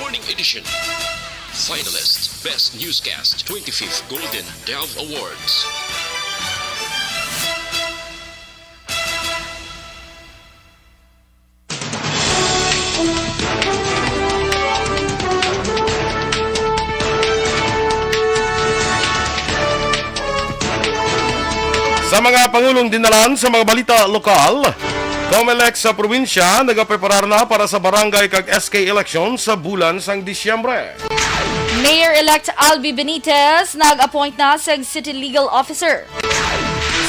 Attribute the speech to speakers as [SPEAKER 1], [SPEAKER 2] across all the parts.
[SPEAKER 1] Morning Edition. Finalist Best Newscast 25th Golden Dove Awards.
[SPEAKER 2] Sa mga pangulong dinalan sa mga balita lokal, COMELEC sa probinsya nagapreparar na para sa barangay kag SK election sa bulan sang Disyembre.
[SPEAKER 3] Mayor-elect Albi Benitez nag-appoint na sa City Legal Officer.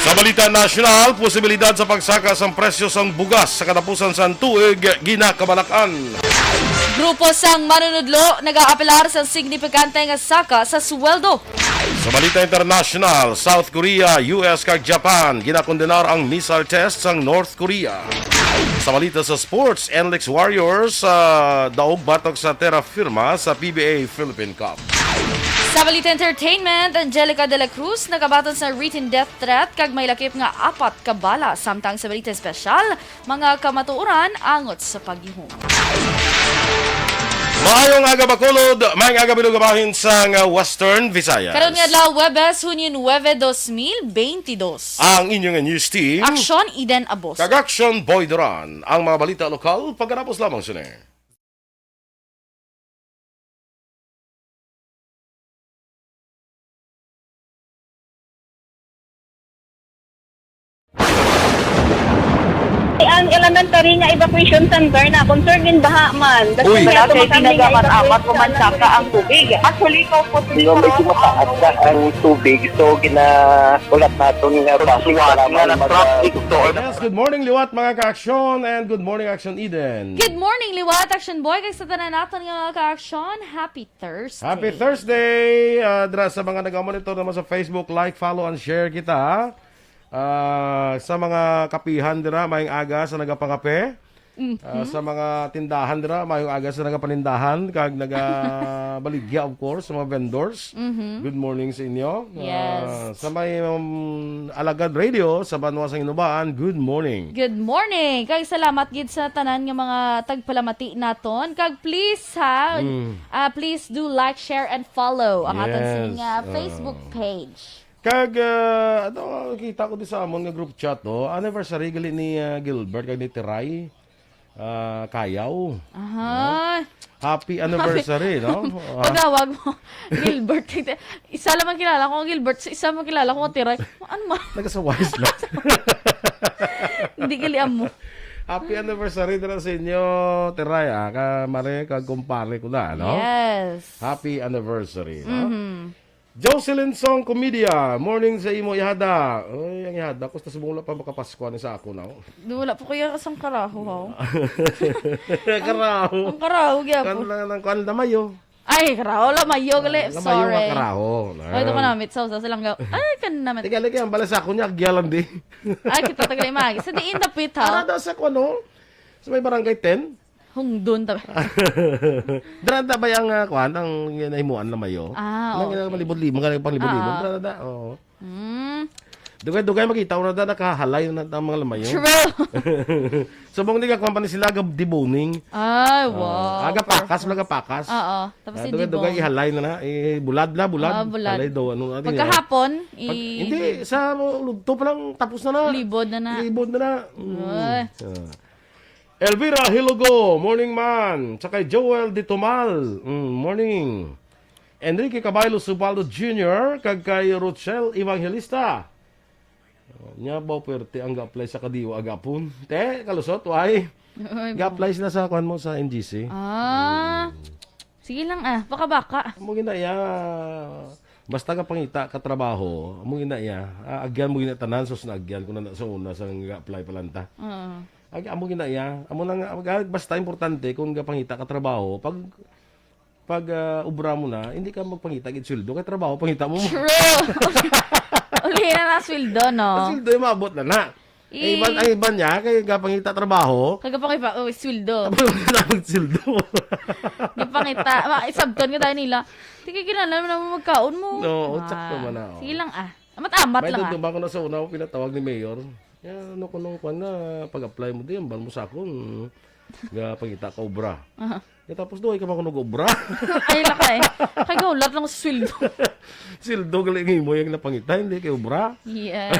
[SPEAKER 2] Sa balita nasyonal, posibilidad sa pagsaka sang presyo sang bugas sa katapusan sang tuig ginakabalakan.
[SPEAKER 3] Grupo sang manunudlo nag-aapelar sa signifikante nga saka sa sweldo.
[SPEAKER 2] Sa balita international, South Korea, US kag Japan ginakondenar ang missile test sang North Korea. Sa balita sa sports, NLEX Warriors daog batok sa terra firma sa PBA Philippine Cup.
[SPEAKER 3] Sa balita entertainment, Angelica de la Cruz nagabaton sa written death threat kag may lakip nga 4 ka bala. Samtang sa balita espesyal, mga kamatuoran angot sa paghihong.
[SPEAKER 2] Maayong aga Bacolod, maayong aga binugabahin sa Western Visayas.
[SPEAKER 3] Karon nga adlaw Huwebes, Hunyo 9, 2022.
[SPEAKER 2] Ang inyong news team,
[SPEAKER 3] Aksyon Eden Abos.
[SPEAKER 2] Kag-Action Boy Duran. Ang mga balita lokal, pagkatapos lamang sila.
[SPEAKER 4] Ang elementary nga evacuation center na concern din baha man.
[SPEAKER 2] Uy.
[SPEAKER 4] Kaya
[SPEAKER 5] Kaya pinagamat-amat
[SPEAKER 4] evacuation
[SPEAKER 5] pumansaka ang tubig. Actually, ikaw po
[SPEAKER 6] Di ba medyo mataas na ang tubig, so ginaulat natin nga traffic para traffic
[SPEAKER 2] Yes, good morning Liwat mga ka-aksyon and good morning Action Eden.
[SPEAKER 3] Good morning, Liwat Action Boy. Kay sa tanan natin nga ka-aksyon, Happy Thursday.
[SPEAKER 2] Happy Thursday! Dra sa mga nag-monitor naman sa Facebook, like, follow, and share kita. Sa mga kapihan dira, mayong aga sa nagapangape. Sa mga tindahan dira, mayong aga sa nagapanindahan. Kag nagabaligya, of course, sa mga vendors. Good morning sa inyo.
[SPEAKER 3] Yes.
[SPEAKER 2] Sa may Alagad Radio, sa Banwa sa Inubaan, good morning.
[SPEAKER 3] Good morning. Kag salamat gid sa tanan nga mga tagpalamati naton. Kag please please do like, share and follow ang aton
[SPEAKER 2] Yes.
[SPEAKER 3] sining Facebook page.
[SPEAKER 2] Kag, kita ko di sa amon nga group chat, anniversary gali ni Gilbert, kag ni Tiray, Kayaw.
[SPEAKER 3] Aha.
[SPEAKER 2] Happy anniversary, no?
[SPEAKER 3] Pagawag mo, Gilbert. Isa lang ang kilala ko, Gilbert. Isa lang kilala ko, Tiray. Ano man?
[SPEAKER 2] Nagasa-wise lang.
[SPEAKER 3] Hindi giliam mo.
[SPEAKER 2] Happy anniversary na sa inyo, Tiray, Kamare, kag kumpare ko na, no?
[SPEAKER 3] Yes.
[SPEAKER 2] Happy anniversary, no? Jocelyn Song Comedia, morning sa imo ihada. Ay, ang ihada, kusta simula pa makapaskuan sa ako na.
[SPEAKER 3] Wala po kaya kasang karaho, ha?
[SPEAKER 2] Karaho.
[SPEAKER 3] Ang karaho, kaya po.
[SPEAKER 2] Kan lang ng kan damayo.
[SPEAKER 3] Ay, karaho, lamayo, gali.
[SPEAKER 2] Lamayo
[SPEAKER 3] Sorry.
[SPEAKER 2] nga karaho.
[SPEAKER 3] Ay, ito ko namit. Sa silang gaw. Ay, kan namit.
[SPEAKER 2] Tiga-lagi ang balasa ko niya, agyalan di.
[SPEAKER 3] Ay, kita tagali magi. Sa diin napit, ha?
[SPEAKER 2] Arada sa ko, ano? Sa may barangay 10?
[SPEAKER 3] Hungdun tabi.
[SPEAKER 2] Drada ba yung kuhan, ang nahimuan na mayo?
[SPEAKER 3] Okay.
[SPEAKER 2] Nang malibod-libod, mga pang libod-libod. Drada, oo. Dugay-dugay makita ko na nakahalay na ang mga lamayo.
[SPEAKER 3] True.
[SPEAKER 2] Subong di ka kuhan pa ni sila, agab deboning.
[SPEAKER 3] Ay, wow.
[SPEAKER 2] Aga pakas, mga pakas.
[SPEAKER 3] Oo. Tapos hindi
[SPEAKER 2] Dugay-dugay
[SPEAKER 3] bong.
[SPEAKER 2] ihalay na na. Bulad na, bulad.
[SPEAKER 3] Bulad.
[SPEAKER 2] Halay daw, ano natin.
[SPEAKER 3] Pagkahapon,
[SPEAKER 2] Hindi, sa lugto pa lang, tapos na na.
[SPEAKER 3] libod na na.
[SPEAKER 2] Libod na na.
[SPEAKER 3] Ay.
[SPEAKER 2] Elvira Hilogo, morning man. Tsaka Joel Di Tomal, morning. Enrique Caballo Subaldo Jr., kag kay Rochelle Evangelista. Nya ba pwerte ang ga-apply sa kadiwa agapon? Te, kalusot, why? Ga-apply sila sa kuan mo sa NGC.
[SPEAKER 3] Sige lang baka-baka.
[SPEAKER 2] Mo ginaya, basta ka pangita ka trabaho, mo ginaya, agyan mo ginatanan, sus na agyan ko na sa una sa ga-apply palanta. Amo ginaya, amo lang basta importante kung gapangita ka trabaho, pag ubra mo na, hindi ka magpangita gid sweldo kay trabaho pangita mo.
[SPEAKER 3] True. Uli na na sweldo, no?
[SPEAKER 2] Sweldo ay maabot na na. Iban niya kay gapangita trabaho.
[SPEAKER 3] Kagapangita, sweldo.
[SPEAKER 2] Tapos sweldo.
[SPEAKER 3] Gapangita, isabton ka tayo nila. Hindi kinala mo magkaon mo.
[SPEAKER 2] No, tsak naman na.
[SPEAKER 3] Sige lang amat-amat
[SPEAKER 2] May
[SPEAKER 3] lang
[SPEAKER 2] dudumba ko na sa una ko pinatawag ni Mayor. Ano ko nung kwan na pag-apply mo din, bal mo sa akon. Nga pangita ka obra. Tapos doon, ka makunog obra.
[SPEAKER 3] Ay, laka eh. Kaya gaulat lang ko sa sweldo.
[SPEAKER 2] Sildo galing mo yung napangita, hindi kay obra.
[SPEAKER 3] Yes.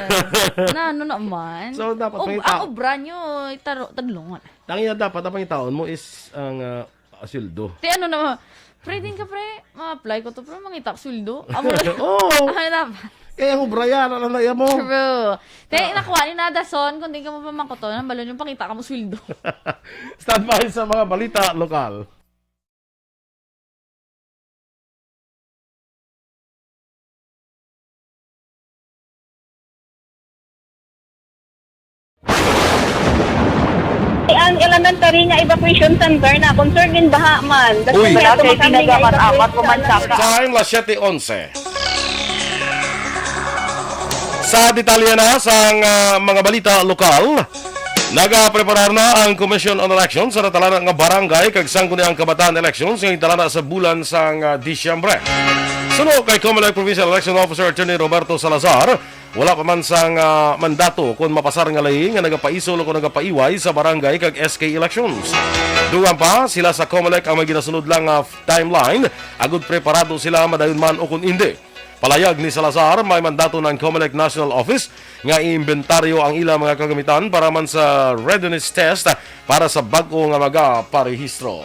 [SPEAKER 3] Na, ano naman?
[SPEAKER 2] So, dapat may
[SPEAKER 3] ang obra nyo, tadlungan.
[SPEAKER 2] Tangina dapat ang pangitaon mo is ang sildo.
[SPEAKER 3] Te, ano naman? Pre, din ka pre. Ma-apply ko to, pre. Mangita ko sweldo. Amo na.
[SPEAKER 2] Oo.
[SPEAKER 3] Ano naman?
[SPEAKER 2] Kaya ang obra yan, ano na yan mo?
[SPEAKER 3] True. Te, nakuha ni Nadason, kung di ka mo pamangkoto, balon yung pangita ka mo sweldo.
[SPEAKER 2] Stand by sa mga balita lokal.
[SPEAKER 4] Ang elementary nga evacuation center na concern din baha man.
[SPEAKER 2] Uy.
[SPEAKER 4] Kaya
[SPEAKER 5] Kaya
[SPEAKER 4] tumakami nga
[SPEAKER 5] tinagaman amat
[SPEAKER 4] evacuation
[SPEAKER 5] pumansaka.
[SPEAKER 2] Time las 7:11. Sa detalye na sa mga balita lokal, nagapreparar na ang Commission on Elections sa natalana nga barangay kag sangguniang kabataan elections nga italana sa bulan sang Disyembre. Suno kay Comelec Provincial Election Officer Attorney Roberto Salazar, wala pa man sang mandato kung mapasar nga lahi nga nagapaisol o kung nagapaiway sa barangay kag SK elections. Dugang pa, sila sa Comelec ang may ginasunod lang timeline, agud preparado sila madayon man o kung hindi. Palayag ni Salazar, may mandato ng Comelec National Office nga iimbentaryo ang ilang mga kagamitan para man sa readiness test para sa bag-o nga magaparehistro.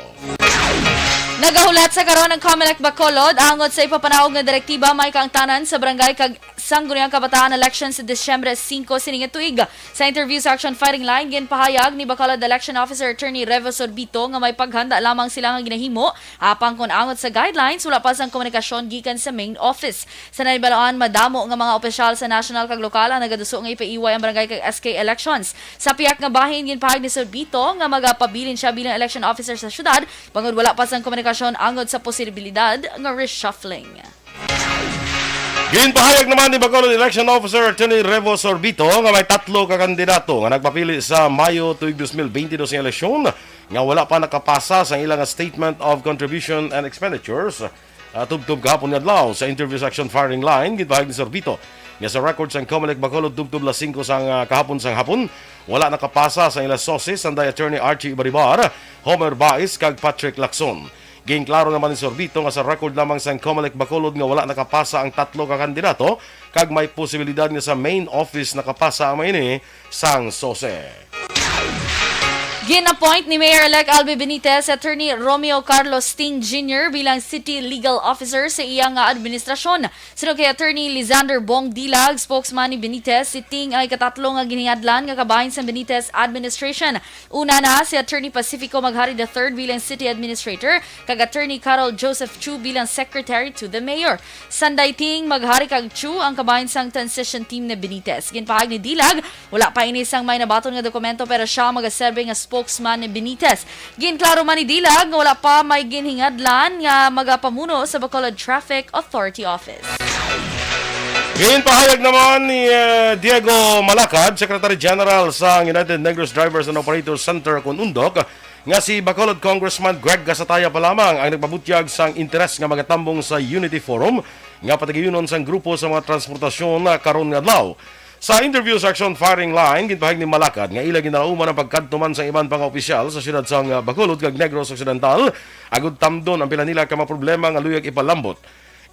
[SPEAKER 3] Nagahulat sa karon ng Comelec Bacolod angot sa ipapanawag nga direktiba may kaangtanan sa barangay kag sangguniang kabataan elections sa Disyembre 5 sining tuig. Sa interview sa Action Fighting Line, ginpahayag ni Bacolod Election Officer Attorney Revo Sorbito nga may paghanda lamang sila nga ginahimo apang kun angot sa guidelines wala pa sang komunikasyon gikan sa main office. Sa naibalaan madamo nga mga opisyal sa national kag lokal ang nagaduso nga ipaiway ang barangay kag SK elections. Sa piyak nga bahin ginpahayag ni Sorbito nga magapabilin siya bilang election officer sa syudad bangod wala pa sang komunikasyon angod sa posibilidad nga reshuffling.
[SPEAKER 2] Ginpahayag naman ni Bacolod Election Officer Attorney Revo Sorbito nga may 3 ka kandidato nga nagpapili sa Mayo tuig 2022 nga eleksyon nga wala pa nakapasa sa ilang statement of contribution and expenditures. Tubtub kahapon nga adlaw sa interview sa Action Firing Line, ginpahayag ni Sorbito nga sa records ang Comelec Bacolod tubtub 5 sang kahapon sang hapon wala nakapasa sa ilang sources anday Attorney Archie Ibaribar, Homer Baez kag Patrick Lacson. Ginklaro naman ni Sorbito nga sa record lamang sa Comelec Bacolod nga wala nakapasa ang 3 ka kandidato kag may posibilidad nga sa main office nakapasa ang maini sang sose.
[SPEAKER 3] Gin-appoint ni Mayor-elect Albi Benitez Attorney Romeo Carlos Sting Jr. bilang City Legal Officer sa iyang administrasyon. Sunod kay Attorney Lizander Bong Dilag, spokesman ni Benitez, si Sting ay katatlo nga ginihadlan nga kabahin sa Benitez administration. Una na si Attorney Pacifico Maghari III bilang City Administrator, kag Attorney Carol Joseph Chu bilang Secretary to the Mayor. Sanday ting Maghari kag Chu ang kabahin sang transition team ni Benitez. Ginpahag ni Dilag, wala pa inisang may nabaton nga dokumento pero siya magaserbe nga spokesman ni Benitez. Ginklaro man ni Dilag nga wala pa may ginhingadlan nga magapamuno sa Bacolod Traffic Authority Office.
[SPEAKER 2] Ginpahayag naman ni Diego Malacad, Secretary General sa United Negros Drivers and Operators Center kung undok, nga si Bacolod Congressman Greg Gasataya pa lamang ang nagpabutyag sang interes nga magatambong sa Unity Forum nga patigayunon sang grupo sa mga transportasyon na karon nga adlaw. Sa interview sa Action Firing Line, ginpahayag ni Malacad nga ila ginalauman ang pagkadtuman sa iban pang opisyal sa siyudad sang Bacolod kag Negros Occidental agud tamdon ang pila nila ka mga problema nga luyag ipalambot.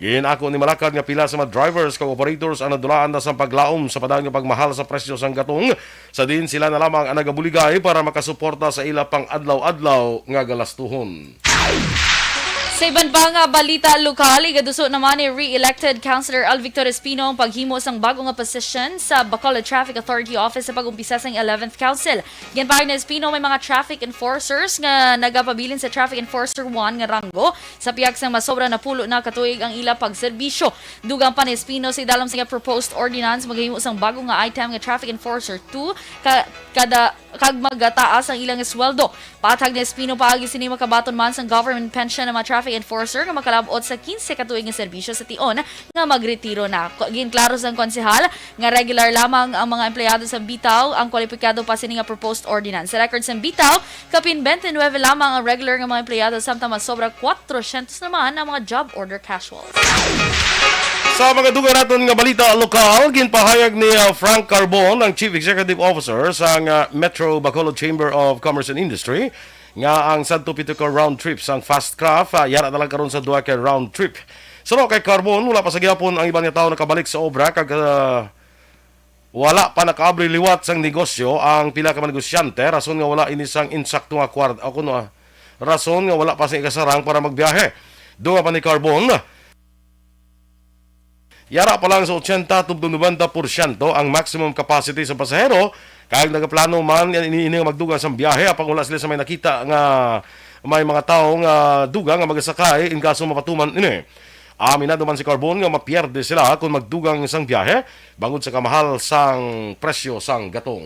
[SPEAKER 2] Ginako ni Malacad nga pila sa mga drivers kag operators ang nadulaan na sa paglaom sa padang nga pagmahal sa presyo sang gatong sa din sila na lamang ang nagabuligay para makasuporta sa ila pang adlaw-adlaw nga galastuhon.
[SPEAKER 3] Sa iban pa nga balita lokal, igaduso naman ni re-elected Councilor Al Victor Espino ang paghimo sang bago nga position sa Bacolod Traffic Authority Office sa pag-umpisa sang 11th Council. Ginpahayag ni Espino may mga traffic enforcers nga nagapabilin sa Traffic Enforcer 1 nga ranggo sa piyag sang masobra na pulo na katuig ang ila pagserbisyo. Dugang pa ni Espino sa idalam sa proposed ordinance maghimo sang bago nga item nga Traffic Enforcer 2 kag magataas ang ilang sweldo. Patag ni Espino paagi sini makabaton man sang government pension ng mga traffic enforcer nga makalabot sa 15 katuig nga serbisyo sa tion nga magretiro na. Ginklaro sang konsehal nga regular lamang ang mga empleyado sa Bitaw ang kwalipikado pa sini nga proposed ordinance. Sa record sa Bitaw, kapin 29 lamang ang regular nga mga empleyado samtang mas sobra 400 naman ang mga job order casuals.
[SPEAKER 2] Sa mga duga naton nga balita lokal, ginpahayag ni Frank Carbon, ang Chief Executive Officer sa Metro Bacolod Chamber of Commerce and Industry, nga ang Santo Pituco round trip sang fast craft yara na lang karon sa duha ka round trip. Suno kay Carbon, wala pa sa gihapon ang ibang tao nakabalik sa obra kag wala pa nakaabri liwat sang negosyo ang pila ka mga negosyante rason nga wala ini sang insakto nga kwarta ako no rason nga wala pa sa ikasarang para magbiyahe. Duha pa ni Carbon, yara pa lang sa 80-90% ang maximum capacity sa pasahero kaya nagaplano man ini nga magdugang sa biyahe apang wala sila sa may nakita nga may mga tao nga dugang nga magasakay in kaso mapatuman ini. Aminado man si Carbon nga mapierde sila kung magdugang isang biyahe bangod sa kamahal sang presyo sang gatong.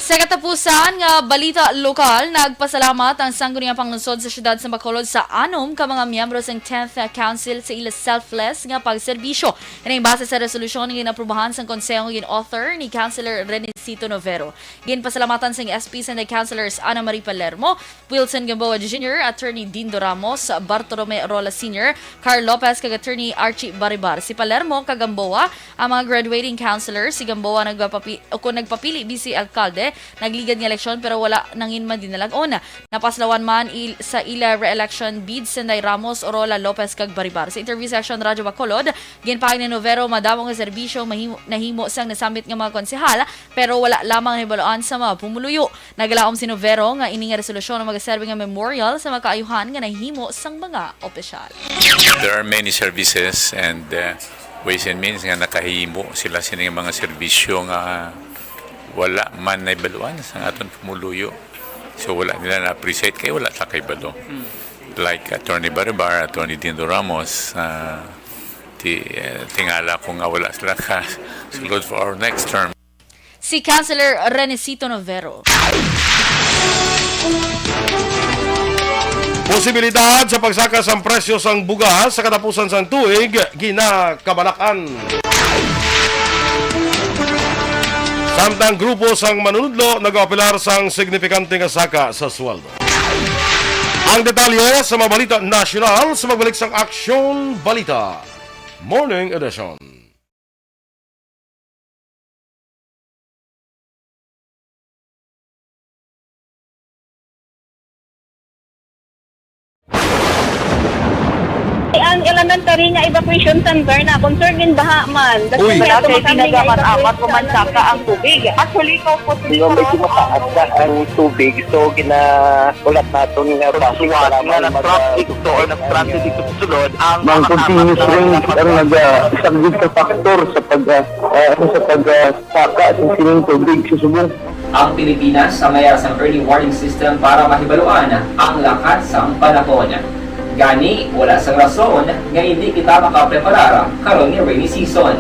[SPEAKER 3] Sa katapusan nga balita lokal, nagpasalamat ang sangguniang panglungsod sa siyudad sa Bacolod sa 6 ka mga miyembro ng 10th Council sa ila selfless nga pagserbisyo. Yan base sa resolusyon nga ginaprubahan sa konsehong gin-author ni Councilor Renesito Novero. Ginpasalamatan sa SP Senate Councilors Ana Marie Palermo, Wilson Gamboa Jr., Attorney Dindo Ramos, Bartolome Rola Sr., Carl Lopez kag Attorney Archie Baribar. Si Palermo kag Gamboa, ang mga graduating councilors, si Gamboa nagpapili BC Alcalde, nagligad ng eleksyon pero wala nangin man dinalag-on. Napaslawan man sa ila re-election bid Senday Ramos, Orola, Lopez kag Baribar. Sa interview section Radyo Bacolod, ginpahay ni Novero madamong nga serbisyo nahimo sang nasambit nga mga konsehal pero wala lamang nahibaluan sa mga pumuluyo. Nagalaom si Novero nga ini nga resolusyon nga magaserbe nga memorial sa mga kaayuhan nga nahimo sang mga opisyal.
[SPEAKER 7] There are many services and ways and means nga nakahimo sila sining mga serbisyo nga wala man na ibaluan sa aton pumuluyo. So wala nila na-appreciate kay wala ta kay balo. Like Attorney Baribar, Attorney Dindo Ramos, tingala ko nga wala sila ka sulod for our next term.
[SPEAKER 3] Si Councilor Renesito Novero.
[SPEAKER 2] Posibilidad sa pagsaka sang presyo sang bugas sa katapusan sang tuig ginakabalakan. Samtang grupo sang manunudlo nag-apilar sang signifikante nga saka sa sweldo. Ang detalye sa mga balita nasyonal sa magbalik sang Aksyon Balita Morning Edition.
[SPEAKER 4] Ang elementary nga evacuation center na concerned in baha man.
[SPEAKER 2] Uy.
[SPEAKER 5] Kaya pinagamat-amat kumansaka ang tubig. Actually, ikaw po
[SPEAKER 6] So, medyo mataas na ang tubig. So, ulat natin nga
[SPEAKER 5] Siwala nga ng traffic to or nag-traffic dito sa sulod ang
[SPEAKER 6] Mang continuous rin ang isang good sa factor sa pagsaka at sining tubig sa subong.
[SPEAKER 8] Ang Pilipinas sa mayroon sa early warning system para mahibaluan ang lakas sa panahon. Gani, wala sang rason nga hindi kita makapreparar karon ni rainy season.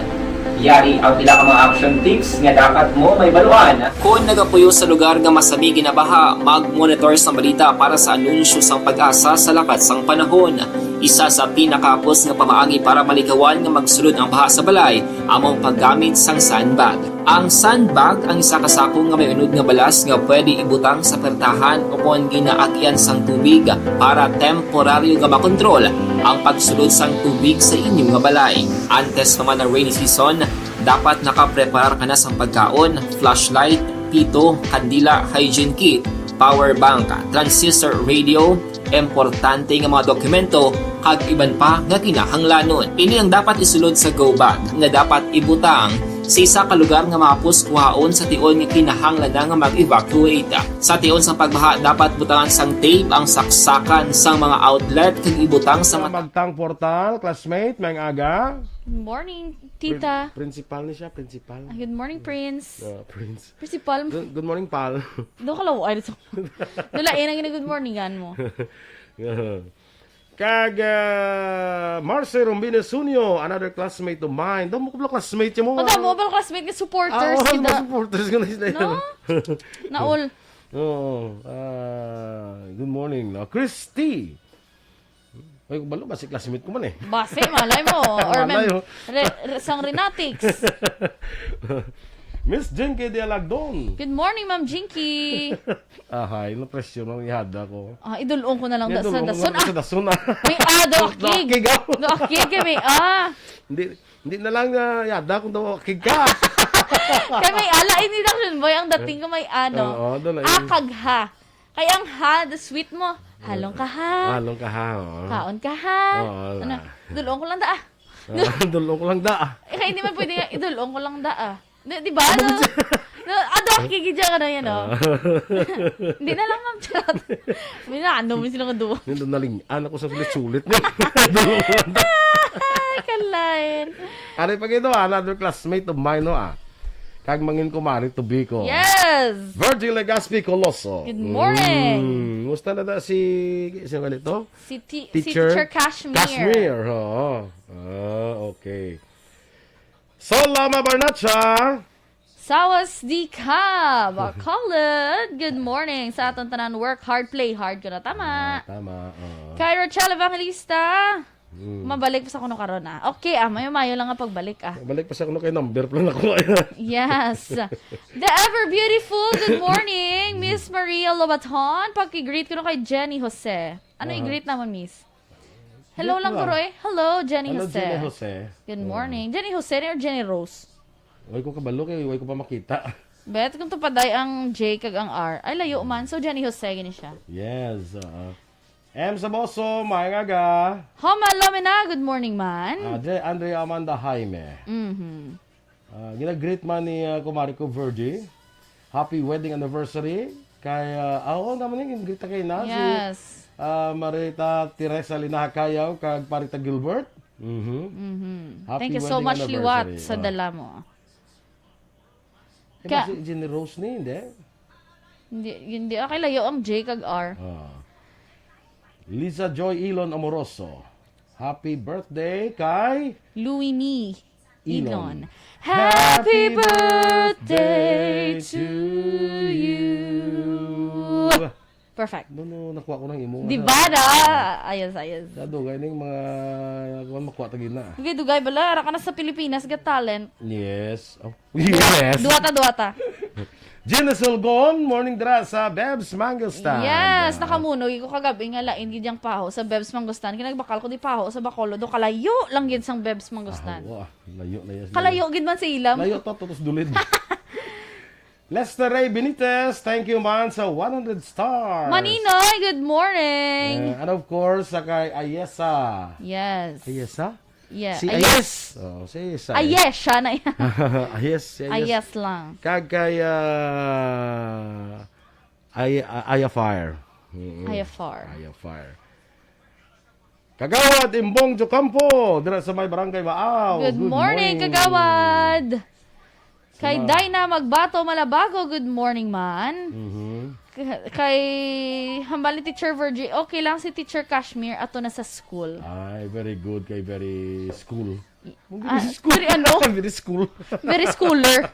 [SPEAKER 8] Yari ang pila ka mga action tips nga dapat mo may baluan. Kung nagapuyo sa lugar nga masabi ginabaha, mag-monitor sa balita para sa anunsyo sang pag-asa sa lakat sang panahon. Isa sa pinakapos nga pamaagi para maligawan nga magsulod ang baha sa balay, among paggamit sang sandbag. Ang sandbag ang isa ka sako nga may unod nga balas nga pwede ibutang sa pertahan upon ginaagyan sang tubig para temporaryo nga makontrol ang pagsulod sang tubig sa inyong nga balay. Antes naman ng rainy season, dapat nakapreparar ka na sang pagkaon, flashlight, pito, kandila, hygiene kit, power bank, transistor radio, importante nga mga dokumento kag iban pa nga kinahanglanon. Ini ang dapat isulod sa go bag nga dapat ibutang sa isa ka lugar nga mapos kuhaon sa tion nga kinahanglan nga mag-evacuate. Sa tion sa pagbaha dapat butangan sang tape ang saksakan sang mga outlet kag ibutang sa
[SPEAKER 2] Magtang portal, classmate, may aga.
[SPEAKER 3] Good morning, tita.
[SPEAKER 2] Principal ni siya, principal.
[SPEAKER 3] Good morning, Prince.
[SPEAKER 2] Prince.
[SPEAKER 3] Principal,
[SPEAKER 2] Good morning, pal.
[SPEAKER 3] doon ka lang. Ay, nulain ang good morningan mo.
[SPEAKER 2] Kag Marce Rombines Sunio, another classmate of mine. Daw mo ko classmate mo.
[SPEAKER 3] Mata mo ba classmate nga supporters?
[SPEAKER 2] Ah,
[SPEAKER 3] Kita?
[SPEAKER 2] supporters ko na sila.
[SPEAKER 3] No? Naul.
[SPEAKER 2] Oo. Good morning. No? Christy. Ay, balo ba si classmate ko man eh.
[SPEAKER 3] Base, malay mo. Or
[SPEAKER 2] Malay, oh.
[SPEAKER 3] sang Renatics.
[SPEAKER 2] Miss Jinky de Alagdon.
[SPEAKER 3] Good morning, Ma'am Jinky.
[SPEAKER 2] Ahay, no presyo ng ihada ko.
[SPEAKER 3] Idulong ko na lang sa dason.
[SPEAKER 2] Sa dason.
[SPEAKER 3] May dakig.
[SPEAKER 2] Dakig, oh.
[SPEAKER 3] Dakig, may
[SPEAKER 2] Hindi na lang yada kung daw kig ka.
[SPEAKER 3] Kaya may ala, hindi action boy. Ang dating ko may ano.
[SPEAKER 2] Oo, doon ay-
[SPEAKER 3] Akag ha. Kaya ang ha, the sweet mo. Halong ka ha.
[SPEAKER 2] Halong ka ha. Oh.
[SPEAKER 3] Kaon ka ha.
[SPEAKER 2] Oo,
[SPEAKER 3] Ano?
[SPEAKER 2] wala.
[SPEAKER 3] Dulong ko lang da.
[SPEAKER 2] Dulong ko lang da.
[SPEAKER 3] Eh, kaya hindi man pwede nga, idulong ko lang da. Di ba? Ado, kikidya ka na yan, oh. Hindi na lang, ma'am. Charot. May naano mo silang kaduwa.
[SPEAKER 2] Nandun nalingan ako sa sulit-sulit niya. Dulong ko lang da.
[SPEAKER 3] Ay, kalain.
[SPEAKER 2] Ano pag ito, another classmate of mine, no, Kag mangin kumari to Bicol.
[SPEAKER 3] Yes!
[SPEAKER 2] Virgil Legaspi Coloso.
[SPEAKER 3] Good morning.
[SPEAKER 2] Musta na da si... Sino ganito?
[SPEAKER 3] Si Teacher Kashmir.
[SPEAKER 2] Kashmir, oo. Okay. Solama Barnacha.
[SPEAKER 3] Sawas di ka, Bacolod. Good morning sa aton tanan. Work hard, play hard. Kuna tama.
[SPEAKER 2] Tama, oo.
[SPEAKER 3] Kay Rochelle Evangelista. Mabalik pa sa kuno karon na. Okay, mayo-mayo lang nga pagbalik
[SPEAKER 2] Balik pa sa kuno kay number plan ako.
[SPEAKER 3] Yes. The ever beautiful, good morning, Miss Maria Lobaton. Paki-greet ko na kay Jenny Jose. Ano i-greet naman, Miss? Hello lang ko, Roy. Hello, Jenny
[SPEAKER 2] Ano
[SPEAKER 3] Jose.
[SPEAKER 2] Jenny Jose?
[SPEAKER 3] Good morning. Jenny Jose or Jenny Rose?
[SPEAKER 2] Way ko kabalo kay way ko pa makita.
[SPEAKER 3] Bet kung tupaday ang J kag ang R. Ay layo man. So Jenny Jose gani siya.
[SPEAKER 2] Yes. M. Saboso, Mayangaga.
[SPEAKER 3] Homa Lomena, good morning man.
[SPEAKER 2] Andrea Amanda Jaime. Gina-greet man ni kumari ko Virgie. Happy wedding anniversary. Kay, oo naman yung greet kay na.
[SPEAKER 3] Yes.
[SPEAKER 2] Si Marita Teresa Linahakayaw kag Parita Gilbert. Happy
[SPEAKER 3] Thank you so
[SPEAKER 2] wedding
[SPEAKER 3] much, Liwat,
[SPEAKER 2] anniversary.
[SPEAKER 3] sa dala mo.
[SPEAKER 2] Kaya si Jenny Rose ni, hindi?
[SPEAKER 3] Hindi, okay layo ang J kag R.
[SPEAKER 2] Lisa Joy Elon Amoroso. Happy birthday kay
[SPEAKER 3] Louie Me.
[SPEAKER 2] Elon.
[SPEAKER 3] Elon. Happy birthday to you. Perfect.
[SPEAKER 2] No, nakuha ko ng imo.
[SPEAKER 3] Di ba na? Ayos.
[SPEAKER 2] Dugay ning mga makuha tagin na.
[SPEAKER 3] Okay, dugay bala. Ara ka na sa Pilipinas, Got Talent.
[SPEAKER 2] Yes. Oh. Yes.
[SPEAKER 3] Duwata.
[SPEAKER 2] Gina Sulgon, morning dra sa Bebs Mangostan.
[SPEAKER 3] Yes, nakamuno. Iko kagabi nga lain gidyang paho sa Bebs Mangostan. Kinagbakal ko di paho sa Bacolod. Do kalayo lang gid sang Bebs Mangostan.
[SPEAKER 2] Wow, layo na yes.
[SPEAKER 3] Kalayo gid man sa ilam.
[SPEAKER 2] Layo to, tutos dulid. Lester Ray Benitez, thank you man sa 100 stars.
[SPEAKER 3] Maninoy, good morning.
[SPEAKER 2] And of course, sa kay Ayesa.
[SPEAKER 3] Yes.
[SPEAKER 2] Ayesa?
[SPEAKER 3] Yeah.
[SPEAKER 2] Si Ayes. Oh, si Ayesa.
[SPEAKER 3] Ayes, siya na yan.
[SPEAKER 2] Ayes, si Ayes.
[SPEAKER 3] Ayes lang.
[SPEAKER 2] Kag kay Aya Fire.
[SPEAKER 3] Ayafar.
[SPEAKER 2] Aya Fire. Kagawad Imbong Jocampo, dira sa may barangay Maaw.
[SPEAKER 3] Good morning, Kagawad. Kay
[SPEAKER 2] Sama.
[SPEAKER 3] Dina Magbato Malabago, good morning man. Kay Hambali Teacher Virgie, okay lang si Teacher Kashmir ato na sa school.
[SPEAKER 2] Ay, very good kay very school.
[SPEAKER 3] Very ano?
[SPEAKER 2] Very school.
[SPEAKER 3] Very schooler.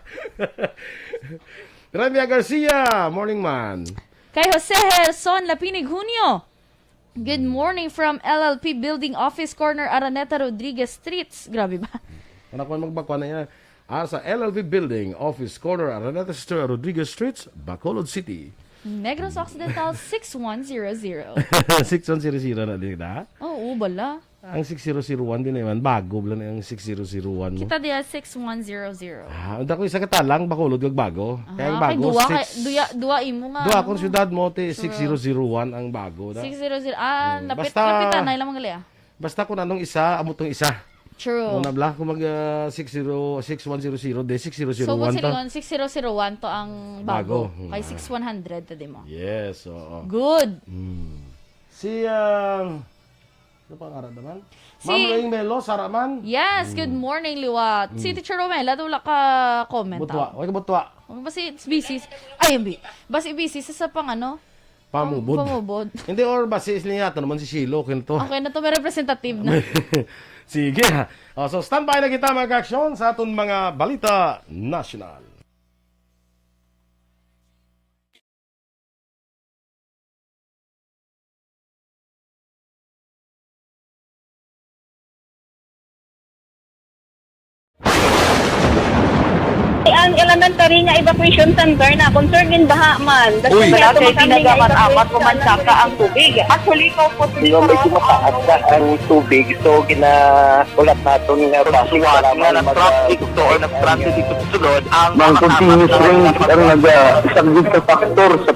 [SPEAKER 2] Ramia Garcia, morning man.
[SPEAKER 3] Kay Jose Herson Lapinig Junio. Good morning from LLP Building Office Corner Araneta Rodriguez Streets. Grabe ba?
[SPEAKER 2] Anak ko magbakwa na yan. Sa LLV Building, Office Corner, Araneta Store, Rodriguez Streets, Bacolod City.
[SPEAKER 3] Negros Occidental 6100.
[SPEAKER 2] 6100 na din na.
[SPEAKER 3] Oo, bala.
[SPEAKER 2] Ang 6001 din naman, bago lang ang 6001 mo.
[SPEAKER 3] Kita diya 6100.
[SPEAKER 2] Ang dako isa katalang, Bacolod kag bago. Kaya ang bago,
[SPEAKER 3] Dua imo nga.
[SPEAKER 2] Dua kung syudad mo, 6001 ang bago.
[SPEAKER 3] 600.
[SPEAKER 2] Basta-
[SPEAKER 3] Lapitan na ilang mga
[SPEAKER 2] Basta kung anong isa, amo tong isa.
[SPEAKER 3] True.
[SPEAKER 2] Una bla, kung mag 6100, de 6001
[SPEAKER 3] So,
[SPEAKER 2] ta.
[SPEAKER 3] 6001 to ang bago.
[SPEAKER 2] Bago.
[SPEAKER 3] Kay 6100 to di mo.
[SPEAKER 2] Yes, oo.
[SPEAKER 3] Good.
[SPEAKER 2] Si, ano pa nga naman? Ma'am Ring Melo, Saraman.
[SPEAKER 3] Yes, good morning, Liwat. Si Teacher Romela, wala ka comment.
[SPEAKER 2] Butwa. Huwag ka butwa.
[SPEAKER 3] Basi busy. Ay, basi busy sa pang ano?
[SPEAKER 2] Pamubod.
[SPEAKER 3] Pamubod.
[SPEAKER 2] Hindi, or basi niya ito naman si Shilo. Kinto.
[SPEAKER 3] Okay na to, may representative na.
[SPEAKER 2] Sige. So, standby na kita mga aksyon sa aton mga balita national.
[SPEAKER 4] Ang elementary nga evacuation center na concern din baha man.
[SPEAKER 2] Uy.
[SPEAKER 5] Wala kay pinagaman apat ko man saka ang tubig. Actually, ikaw po
[SPEAKER 6] Di ba medyo mataas na ang tubig, so ginaulat natin nga basuhan nga nag-traffic to or nag-traffic dito sa sulod ang mga continuous rain ang nag-subject sa factor sa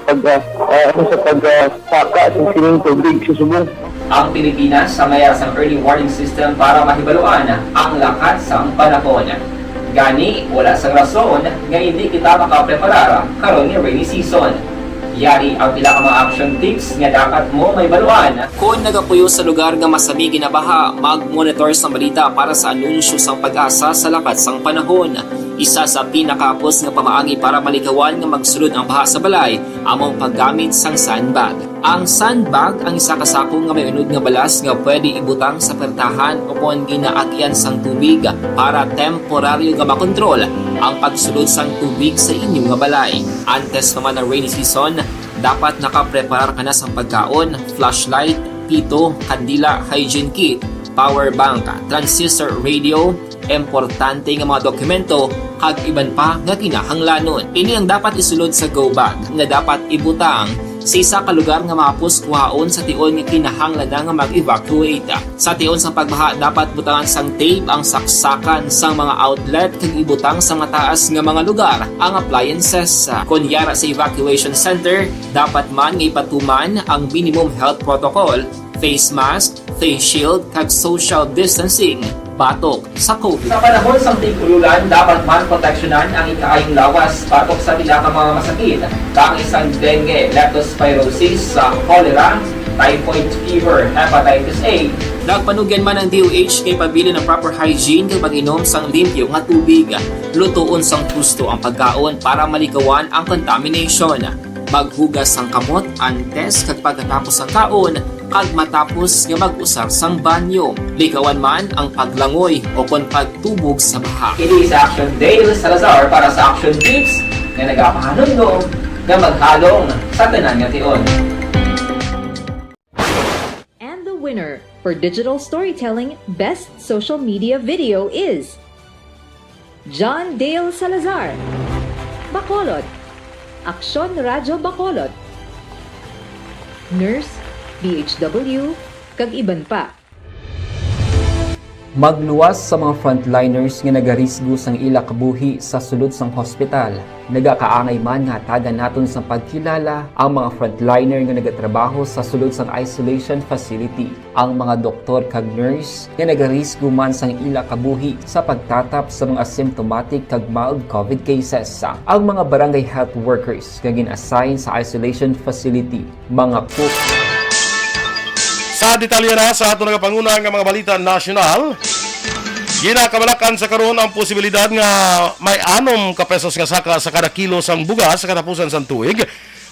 [SPEAKER 6] pagsaka sa sining tubig sa subong.
[SPEAKER 8] Ang Pilipinas sa mayroon sa early warning system para mahibaluan ang lakat sa panahon. Gani, wala sa rason nga hindi kita makapreparar karon ni rainy season. Yari ang pila ka mga action tips nga dapat mo may baluan. Kung nagapuyo sa lugar nga masabi ginabaha, mag-monitor sa balita para sa anunsyo sa pag-asa sa lakat sang panahon. Isa sa pinakapos nga pamaagi para malikawan nga magsulod ang baha sa balay, among paggamit sang sandbag. Ang sandbag ang isa kasakong nga may unod nga balas nga pwede ibutang sa pertahan upon ginaagyan sang tubig para temporaryo nga makontrol ang pagsulod sang tubig sa inyong nga balay. Antes naman ng rainy season, dapat nakapreparar ka na sa pagkaon, flashlight, pito, kandila, hygiene kit, power bank, transistor radio, importante nga mga dokumento, kag iban pa nga kinahanglanon. Ini ang dapat isulod sa go bag nga dapat ibutang sa isa ka lugar nga mapos kuhaon sa tion nga kinahanglan nga mag-evacuate. Sa tion sa pagbaha dapat butangan sang tape ang saksakan sang mga outlet kag ibutang sa mga taas nga mga lugar ang appliances. Kunyara sa evacuation center, dapat man nga ipatuman ang minimum health protocol, face mask, face shield kag social distancing batok sa COVID. Sa panahon sa tigululan, dapat man proteksyonan ang ikaayong lawas batok sa pila ka mga masakit. Kang isang dengue, leptospirosis, cholera, typhoid fever, hepatitis A. Nagpanugyan man ang DOH kay pabili ng proper hygiene kay pag-inom sang limpyo nga tubig. Lutuon sang gusto ang pagkaon para malikawan ang contamination. Maghugas sang kamot antes kag pagkatapos ang kaon kag matapos nga mag-usar sang banyo. Likawan man ang paglangoy o kon pagtubog sa baha. Kini sa Action Dale Salazar para sa Action Tips nga nagapahanong nga maghalong sa tanan nga tion.
[SPEAKER 9] And the winner for Digital Storytelling Best Social Media Video is John Dale Salazar, Bacolod, Aksyon Radyo Bacolod, Nurse, DHW, kag iban pa.
[SPEAKER 8] Magluwas sa mga frontliners nga nagarisgo sang ila kabuhi sa sulod sang hospital. Nagakaangay man nga tagan naton sa pagkilala ang mga frontliner nga nagatrabaho sa sulod sang isolation facility. Ang mga doktor kag nurse nga nagarisgo man sang ila kabuhi sa pagtatap sa mga asymptomatic kag mild COVID cases. Ang mga barangay health workers nga gin-assign sa isolation facility, mga cook.
[SPEAKER 2] Sa detalye na sa ato nagapanguna nga mga balita nasyonal, ginakabalakan sa karon ang posibilidad nga may 6 ka pesos nga saka sa kada kilo sang bugas sa katapusan sang tuig,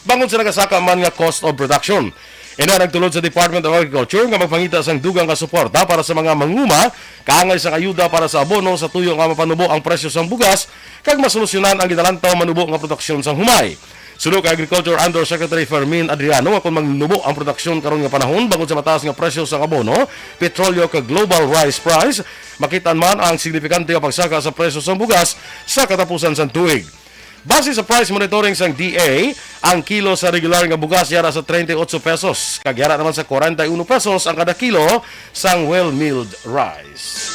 [SPEAKER 2] bangon sa nagasaka man nga cost of production. Ina nagtulod sa Department of Agriculture nga magpangita sang dugang nga suporta para sa mga manguma, kaangay sang ayuda para sa abono sa tuyo nga mapanubo ang presyo sang bugas kag masolusyonan ang ginalantaw manubo nga produksyon sang humay. Sulod kay Agriculture Undersecretary Fermin Adriano kung magnubo ang produksyon karon nga panahon bangod sa mataas nga presyo sa abono, petrolyo kag global rice price, makitaan man ang signifikante nga pagsaka sa presyo sa bugas sa katapusan sa tuig. Base sa price monitoring sang DA, ang kilo sa regular nga bugas yara sa 38 pesos, kag yara naman sa 41 pesos ang kada kilo sang well-milled rice.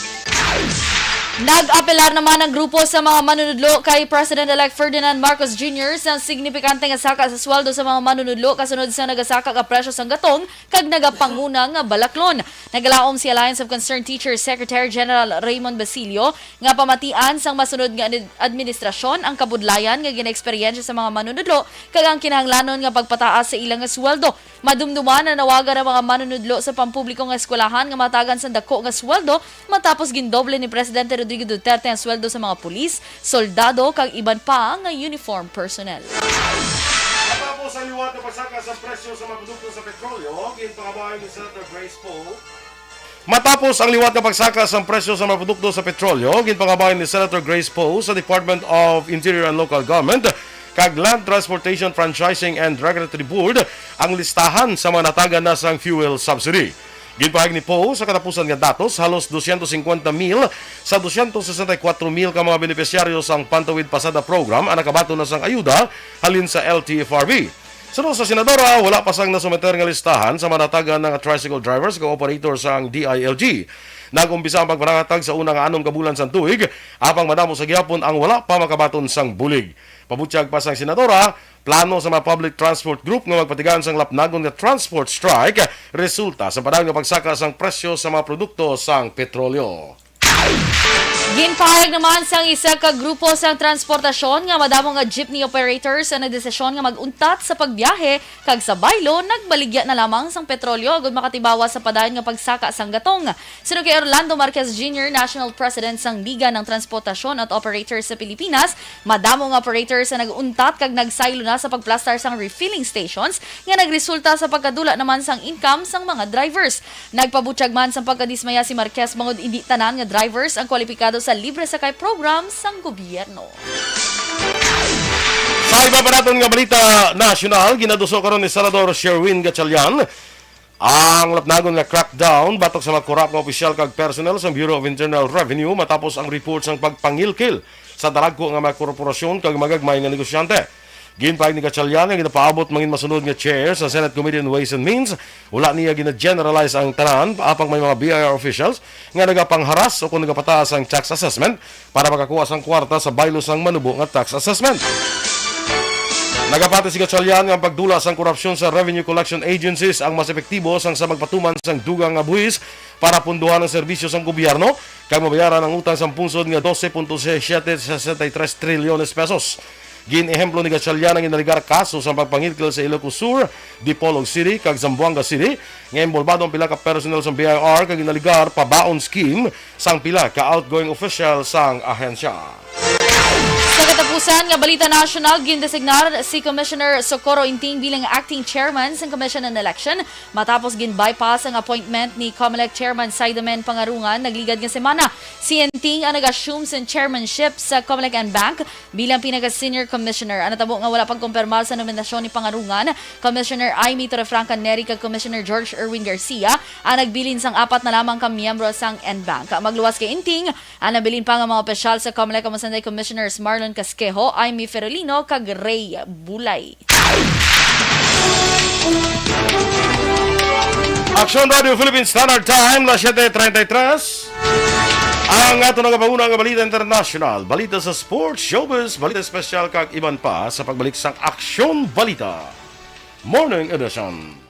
[SPEAKER 3] Nag-apelar naman ang grupo sa mga manunudlo kay President-elect Ferdinand Marcos Jr. sa signifikante nga saka sa sweldo sa mga manunudlo kasunod sa nagasaka ka presyo sang gatong kag nagapanguna nga balaklon. Nagalaom si Alliance of Concerned Teachers Secretary General Raymond Basilio nga pamatian sang masunod nga administrasyon ang kabudlayan nga gina-eksperyensya sa mga manunudlo kag ang kinahanglanon nga pagpataas sa ilang nga sweldo. Madumduman na nawagan ang mga manunudlo sa pampubliko nga eskwelahan nga matagan sa dako nga sweldo matapos gindoble ni Presidente Rodrigo Duterte ang sweldo sa mga pulis, soldado kag iban pa nga uniform personnel.
[SPEAKER 2] Matapos ang liwat na pagsaka sa presyo sa mga produkto sa petrolyo, ginpangabay ni Senator Grace Poe. Matapos ang liwat na pagsaka sa presyo sa mga produkto sa petrolyo, ginpangabay ni Senator Grace Poe sa Department of Interior and Local Government kag Land Transportation Franchising and Regulatory Board ang listahan sa mga natagan na sang fuel subsidy. Ginpahag ni Poe sa katapusan nga datos, halos 250,000 sa 264,000 ka mga benepisyaryo sang Pantawid Pasada program ang nakabato na sang ayuda halin sa LTFRB. Sunod sa senadora, wala pa sang nasumeter nga listahan sa manatagan ng tricycle drivers o operator sang DILG. Nag-umpisa ang pagpanangatag sa unang 6 kabulan sang tuig, apang madamo sa gihapon ang wala pa makabaton sang bulig. Pabutyag pa sang senadora, plano sa mga public transport group nga magpatigaan sang lapnagon nga transport strike resulta sa padang nga pagsaka sang presyo sa mga produkto sang petrolyo.
[SPEAKER 3] Ginpahayag naman sang isa ka grupo sang transportasyon nga madamo nga jeepney operators ang nagdesisyon nga maguntat sa pagbiyahe kag sa baylo nagbaligya na lamang sang petrolyo agud makatibawa sa padayon nga pagsaka sang gatong. Sino kay Orlando Marquez Jr., National President sang Liga ng Transportasyon at Operators sa Pilipinas, madamo nga operators ang naguntat kag nagsaylo na sa pagplastar sang refilling stations nga nagresulta sa pagkadula naman sang income sang mga drivers. Nagpabutyag man sang pagkadismaya si Marquez bangod hindi tanan nga drivers ang kwalipikado sa libre sakay program sang gobyerno.
[SPEAKER 2] Sa iba pa natin nga balita nasyonal, ginaduso karon ni Senador Sherwin Gatchalian ang lapnagon nga crackdown batok sa mga korap nga opisyal kag personnel sa Bureau of Internal Revenue matapos ang report sang pagpangilkil sa dalagko nga mga korporasyon kag magagmay nga negosyante. Ginpahayag ni Gatchalian nga ginapaabot mangin masunod nga chair sa Senate Committee on Ways and Means, wala niya gina-generalize ang tanan apang may mga BIR officials nga nagapangharas o kung nagapataas ang tax assessment para makakuha sang kwarta sa baylo sang manubo nga tax assessment. Nagapati si Gatchalian nga ang pagdula sang korupsyon sa revenue collection agencies ang mas epektibo sang sa magpatuman sang dugang nga buhis para punduhan ang serbisyo sang gobyerno kag mabayaran ang utang sang pungsod nga 12.763 trilyones pesos. Gin-ehemplo ni Gatchalian ang inaligar kaso sa pagpangilkil sa Ilocos Sur, Dipolog City, kag Zamboanga City, nga imbolbado ang pila ka personnel sa BIR kag inaligar pabaon scheme sang pila ka outgoing official sang ahensya.
[SPEAKER 3] Sa katapusan nga balita national, gindesignar si Commissioner Socorro Inting bilang acting chairman sa Commission on Election matapos gin-bypass ang appointment ni COMELEC Chairman Saidamen Pangarungan nagligad nga semana. Si Inting ang nag-assume sa chairmanship sa COMELEC and Bank bilang pinaka-senior commissioner. Ang natabo nga wala pang kumpirmar sa nominasyon ni Pangarungan, Commissioner Aimee Torrefranca Neri kag Commissioner George Erwin Garcia ang nagbilin sang 4 na lamang ka miyembro sang NBank. Magluwas kay Inting, ang nabilin pa nga mga opisyal sa COMELEC ang Masanday Commissioners Marlon Casquejo, Aimee Ferolino kag Ray Bulay.
[SPEAKER 2] Action Radio Philippines Standard Time, las 7:33. Ang ato nagapanguna nga balita international, balita sa sports, showbiz, balita special kag iban pa sa pagbalik sang Aksyon Balita Morning Edition.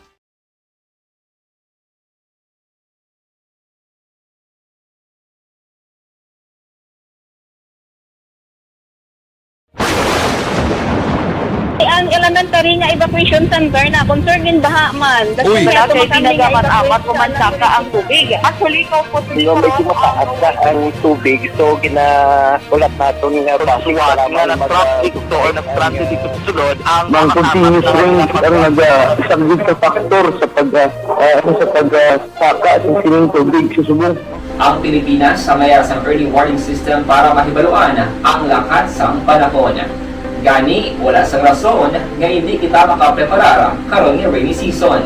[SPEAKER 4] Ang elementary nga evacuation center na concern din baha man.
[SPEAKER 2] Uy.
[SPEAKER 5] Wala kayo ginagamat-amat kumansaka ang tubig. Actually, ikaw po
[SPEAKER 6] Medyo mataas na ang tubig, so ginaulat natin nga
[SPEAKER 5] pasuwat nga nag-traffic to or nag-traffic dito sa sulod ang
[SPEAKER 6] Mang continuous rain ang nag-subject sa factor sa pagsaka sa sining tubig sa subong.
[SPEAKER 8] Ang Pilipinas sa mayroon sa early warning system para mahibaluan ang lakas ng panahon. Gani, wala sang rason nga hindi kita makapreparar karon ni rainy season.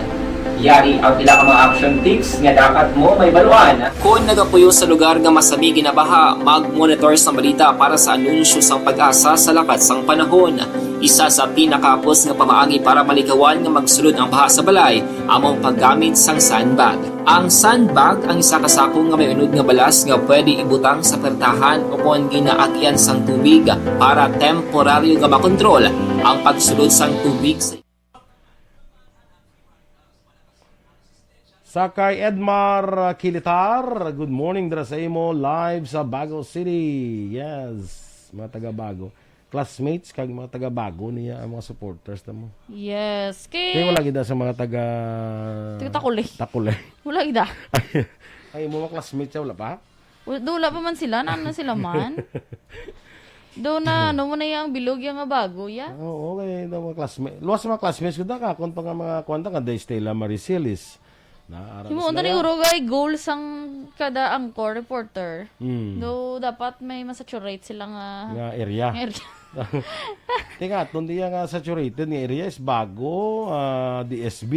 [SPEAKER 8] Yari ang pila ka mga action tips nga dapat mo may baluan. Kung nagapuyo sa lugar nga masabi ginabaha, mag-monitor sa balita para sa anunsyo sang pag-asa sa lakat sang panahon. Isa sa pinakapos nga pamaagi para malikawan nga magsulod ang baha sa balay, among paggamit sang sandbag. Ang sandbag ang isa kasakong nga may unod nga balas nga pwede ibutang sa pertahan o kung ginaagyan sang tubig para temporaryo nga makontrol ang pagsulod sang tubig sa
[SPEAKER 2] Sakay Edmar Kilitar, good morning dira sa imo live sa Bago City. Yes, mga taga-Bago. Classmates kag mga taga-Bago niya ang mga supporters na mo.
[SPEAKER 3] Yes,
[SPEAKER 2] Kaya wala gida sa mga taga
[SPEAKER 3] Takulay.
[SPEAKER 2] Takulay.
[SPEAKER 3] Wala ida.
[SPEAKER 2] Ay mo mga classmates wala pa?
[SPEAKER 3] Wala pa man sila, na sila man. Do na ano mo na yung bilog yung nga bago, ya?
[SPEAKER 2] Oo, okay. Mga classmates. Luwas mga classmates ko ka kung pa nga mga kwanta nga day Stella Maricilis.
[SPEAKER 3] Himo unta ni urogay goal sang kada angkor reporter.
[SPEAKER 2] Hmm.
[SPEAKER 3] Do dapat may masaturate sila nga
[SPEAKER 2] Nga area. Tingnan, tundi nga saturated nga area is bago, DSB,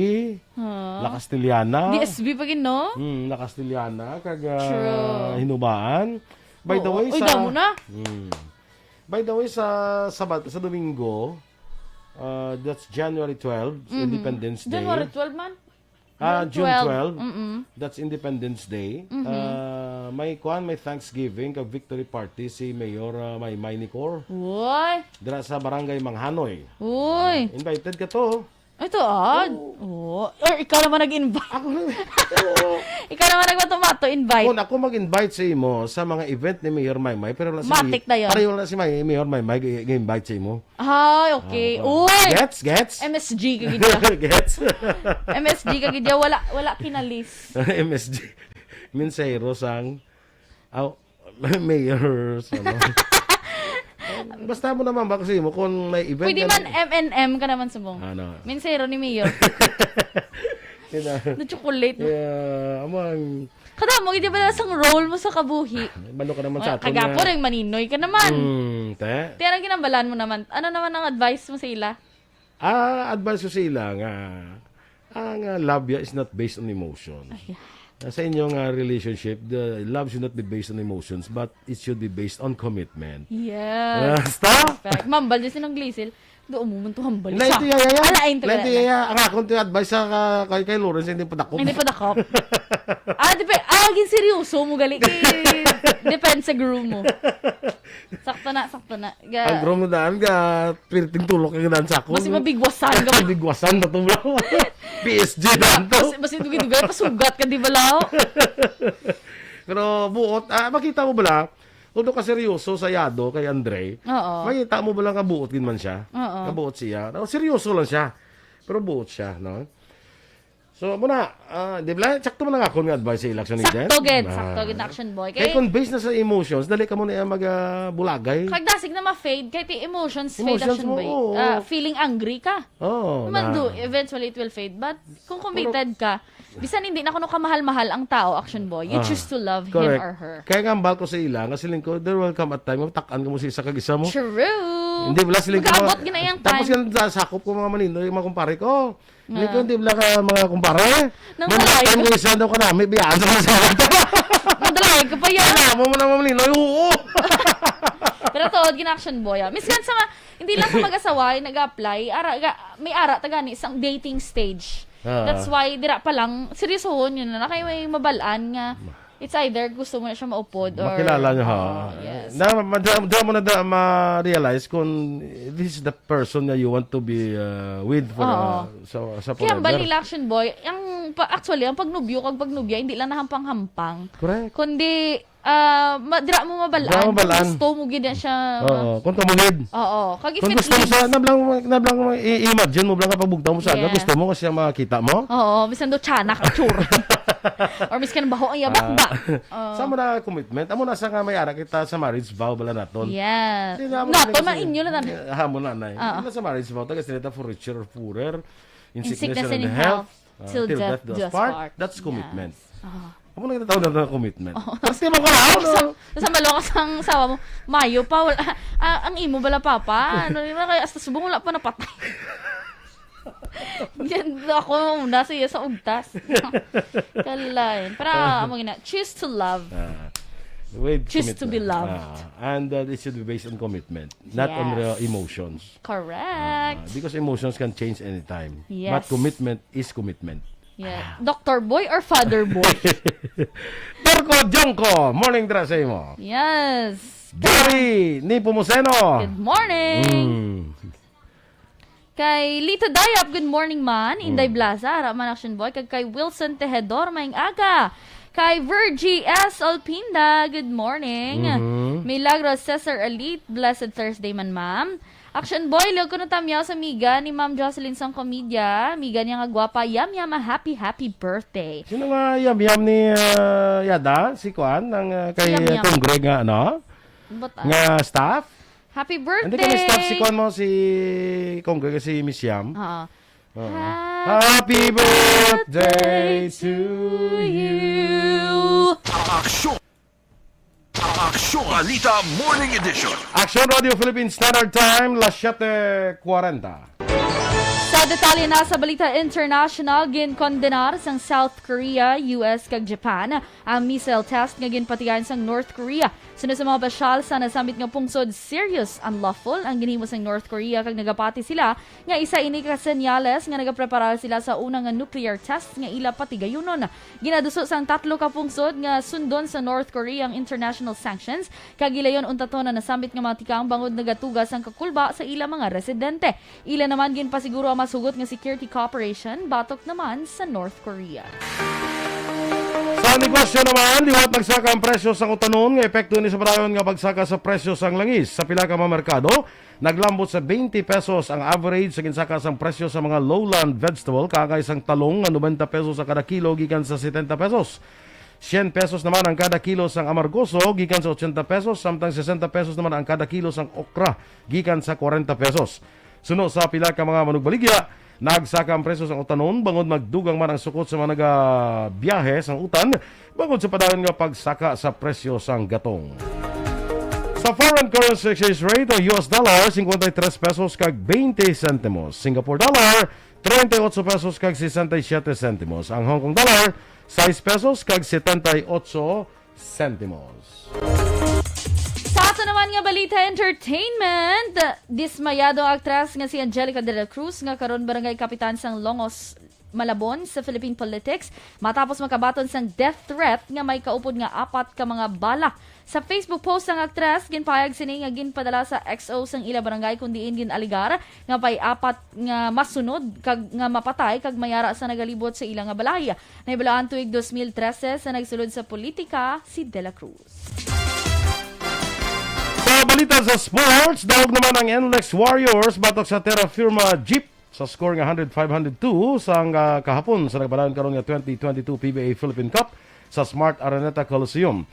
[SPEAKER 2] La Castellana.
[SPEAKER 3] DSB pa gin, no?
[SPEAKER 2] La Castellana, kag
[SPEAKER 3] True.
[SPEAKER 2] Hinubaan. By the way,
[SPEAKER 3] Uy, damo na.
[SPEAKER 2] By the way, sa Domingo, that's January 12, Independence Day.
[SPEAKER 3] January 12 man.
[SPEAKER 2] June 12. That's Independence Day. May Thanksgiving kag victory party si Mayor Maymay Nicor.
[SPEAKER 3] Uy.
[SPEAKER 2] Dira sa Barangay Manghanoy.
[SPEAKER 3] Uy.
[SPEAKER 2] Invited ka to.
[SPEAKER 3] Ito, Oo. Or ikaw naman nag-invite.
[SPEAKER 2] Ako na.
[SPEAKER 3] Ikaw naman nagmatumato-invite.
[SPEAKER 2] Kung ako mag-invite sa imo sa mga event ni Mayor Maymay, pero wala si
[SPEAKER 3] Matik na yun.
[SPEAKER 2] Pareho wala si Mayor Maymay i-invite sa imo.
[SPEAKER 3] Ay, okay. Uy.
[SPEAKER 2] Gets?
[SPEAKER 3] MSG kagidya.
[SPEAKER 2] Gets?
[SPEAKER 3] MSG kagidya. Wala kinalis.
[SPEAKER 2] MSG. Minsero sang Mayor basta mo naman ba kasi mo kung may event
[SPEAKER 3] Pwede man M&M ka naman sa mo.
[SPEAKER 2] Ano?
[SPEAKER 3] Minsero ni Mayor. Na chocolate.
[SPEAKER 2] Amang
[SPEAKER 3] Kada mo, hindi ba sang role mo sa kabuhi?
[SPEAKER 2] balo ka naman sa aton.
[SPEAKER 3] Kagapo rin, maninoy ka naman.
[SPEAKER 2] Te?
[SPEAKER 3] Tiyara ginambalan mo naman. Ano naman ang advice mo sa ila?
[SPEAKER 2] Advice ko sa ila nga ang love is not based on emotion. Sa inyong relationship, the love should not be based on emotions, but it should be based on commitment.
[SPEAKER 3] Yes.
[SPEAKER 2] Stop!
[SPEAKER 3] Perfect. Mambal dyan sinong glisil. Doon mo to hambal.
[SPEAKER 2] Lain to yaya.
[SPEAKER 3] Alain to
[SPEAKER 2] Lain to yaya. Ang akong advice sa kay Lawrence, hindi pa dakop.
[SPEAKER 3] Hindi pa dakop. Gin seryoso mo gali. Depende sa groom mo. Sakto na.
[SPEAKER 2] Ang groom mo daan ka, piriting tulok yung daan sa ako.
[SPEAKER 3] Mas mabigwasan ka.
[SPEAKER 2] Mabigwasan na ito bro. PSG daan to.
[SPEAKER 3] Mas dugay-dugay, pasugat ka di ba lao?
[SPEAKER 2] Pero buot, makita mo bala, kung ka seryoso sa yado kay Andre, makita mo bala kabuot din man siya. Kabuot siya. Seryoso lang siya. Pero buot siya, no? So, muna, di ba, sakto mo lang ako ng advice sa election ni Jen.
[SPEAKER 3] Sakto gid action boy.
[SPEAKER 2] Kaya kung based na sa emotions, dali ka muna yung mag-bulagay.
[SPEAKER 3] Kagdasig na ma-fade, kahit emotions fade action
[SPEAKER 2] mo,
[SPEAKER 3] boy.
[SPEAKER 2] oo.
[SPEAKER 3] Feeling angry ka. Eventually it will fade. But kung committed ka, bisan hindi na kuno kamahal-mahal ang tao, action boy, you choose to love him or her.
[SPEAKER 2] Kaya nga ambal ko sa ila, kasi ko, there will come a time, takaan ka mo sa isa kag-isa mo.
[SPEAKER 3] True.
[SPEAKER 2] Hindi wala siling ko.
[SPEAKER 3] Mag-abot ginayang time.
[SPEAKER 2] Tapos yan sakop ko mga manino, yung mga kumpare ko. Hindi wala ka mga kumpare. Mandalan ko isa daw ka na, may biyaan sa mga
[SPEAKER 3] Mandalay ka pa yan.
[SPEAKER 2] Alam mo na mga manino, oo.
[SPEAKER 3] Pero to, gina-action boy. Miskan sa hindi lang sa mag-asawa, nag-apply, may ara tagani isang dating stage. That's why, dira pa lang, seryosohon yun na kayo may mabalaan nga. It's either gusto mo na siya maupod or...
[SPEAKER 2] Makilala nyo ha.
[SPEAKER 3] Yes.
[SPEAKER 2] Diyan mo na ma-realize kung this is the person that you want to be with for sa
[SPEAKER 3] Kaya
[SPEAKER 2] forever.
[SPEAKER 3] bali action boy, actually, ang pagnubyo kag pagnubya, hindi lang nahampang-hampang.
[SPEAKER 2] Correct.
[SPEAKER 3] Kundi, dira mo mabalaan. Gusto mo gina siya.
[SPEAKER 2] Kung tumulid.
[SPEAKER 3] Oo. Kag
[SPEAKER 2] Kung gusto mo sa, nablang i-imagine mo blang kapag bugtaw mo sa aga, gusto mo kasi makita mo.
[SPEAKER 3] Oo, bisan do tiyanak at tsura. Or miskan baho ang yabak ba?
[SPEAKER 2] Sa mo na commitment, amo na sa nga may ara kita sa marriage vow bala naton.
[SPEAKER 3] Yes. Naton man inyo na tan.
[SPEAKER 2] Hamon na nay. Hindi sa marriage vow taga sinita for richer or poorer, in sickness and in health, till death do us part. That's commitment. Amo na kita tawag na commitment. Kasi mo ko na.
[SPEAKER 3] Sa malokas ang sawa mo, Mayo pa wala. Ang imo bala papa, ano kaya hasta subong wala pa napatay. Diyan ako muna siya sa ugtas. Kalain. Para amo gina, choose to love. Choose to be loved.
[SPEAKER 2] And it should be based on commitment, not on emotions.
[SPEAKER 3] Correct.
[SPEAKER 2] Because emotions can change anytime.
[SPEAKER 3] Yes.
[SPEAKER 2] But commitment is commitment.
[SPEAKER 3] Yeah. Dr. Boy or Father Boy?
[SPEAKER 2] Turko Jongko, morning dress mo.
[SPEAKER 3] Yes.
[SPEAKER 2] Gary Nipomuceno.
[SPEAKER 3] Good morning. Kay Lito Dayap, good morning man. Inday Blaza, Raman Action Boy. Kay Wilson Tejador, maing aga. Kay Virgie S. Alpinda, good morning. Milagros Cesar Elite, blessed Thursday man ma'am. Action Boy, liog ko na tamyaw sa miga ni Ma'am Jocelyn Sang Komedya. Miga niya nga gwapa, yam a happy birthday.
[SPEAKER 2] Sino nga yam ni Yada? Si Kwan? Kay Kongre nga ano? Nga staff?
[SPEAKER 3] Happy birthday!
[SPEAKER 2] Hindi kami staff si Kwan mo, si Kongre, si Miss Yam.
[SPEAKER 3] Happy
[SPEAKER 2] birthday to you!
[SPEAKER 1] Aksyon Balita Morning Edition.
[SPEAKER 2] Action Radio Philippines Standard Time, las 7:40.
[SPEAKER 3] Sa detalye na sa Balita International, ginkondenar sang South Korea, US kag Japan ang missile test nga ginpatigan sang North Korea. Sunod sa mga pasyal sa nasambit nga pungsod, serious unlawful ang ginhimo sang North Korea kag nagapati sila nga isa ini ka senyales nga nagapreparar sila sa unang nga nuclear test nga ila patigayunon. Ginaduso sang 3 ka pungsod nga sundon sa North Korea ang international sanctions kag ilayon untaton na nasambit nga mga tikang bangod nagatugas ang kakulba sa ila mga residente. Ila naman ginpasiguro ang masugot nga security cooperation batok naman sa North Korea.
[SPEAKER 2] Sa negosyo naman, liwat nagsaka ang presyo sa utanon nga epekto ni sa padayon nga pagsaka sa presyo sang langis. Sa pila ka mga merkado, naglambot sa 20 pesos ang average sa ginsaka sang presyo sa mga lowland vegetable, kakay sang talong nga 90 pesos sa kada kilo gikan sa 70 pesos. 100 pesos naman ang kada kilo sang amargoso gikan sa 80 pesos, samtang 60 pesos naman ang kada kilo sang okra gikan sa 40 pesos. Suno sa pila ka mga manugbaligya, nagsaka ang presyo sa utanon bangod magdugang man ang sukot sa mga nagabiyahe sang utan bangod sa padayon nga pagsaka sa presyo sang gatong. Sa foreign currency exchange rate, ang US dollar 53 pesos kag 20 centimos, Singapore dollar 38 pesos kag 67 centimos, ang Hong Kong dollar 6 pesos kag 78 centimos.
[SPEAKER 3] Sa ato naman nga balita entertainment, dismayado ang aktres nga si Angelica de la Cruz nga karon barangay kapitan sang Longos, Malabon sa Philippine politics matapos makabaton sang death threat nga may kaupod nga 4 ka mga bala. Sa Facebook post sang aktres, ginpahayag sini nga ginpadala sa XO sang ila barangay kun diin ginaligar nga pay 4 nga masunod kag nga mapatay kag mayara sa nagalibot sa ila nga balay. Nahibalaan tuig 2013 sa nagsulod sa politika si De La Cruz.
[SPEAKER 2] Sa balita sa sports, dawag naman ang NLEX Warriors batok sa Terra Firma Jeep sa score nga 100-502 sang kahapon sa nagpadaan karon nga 2022 PBA Philippine Cup sa Smart Araneta Coliseum.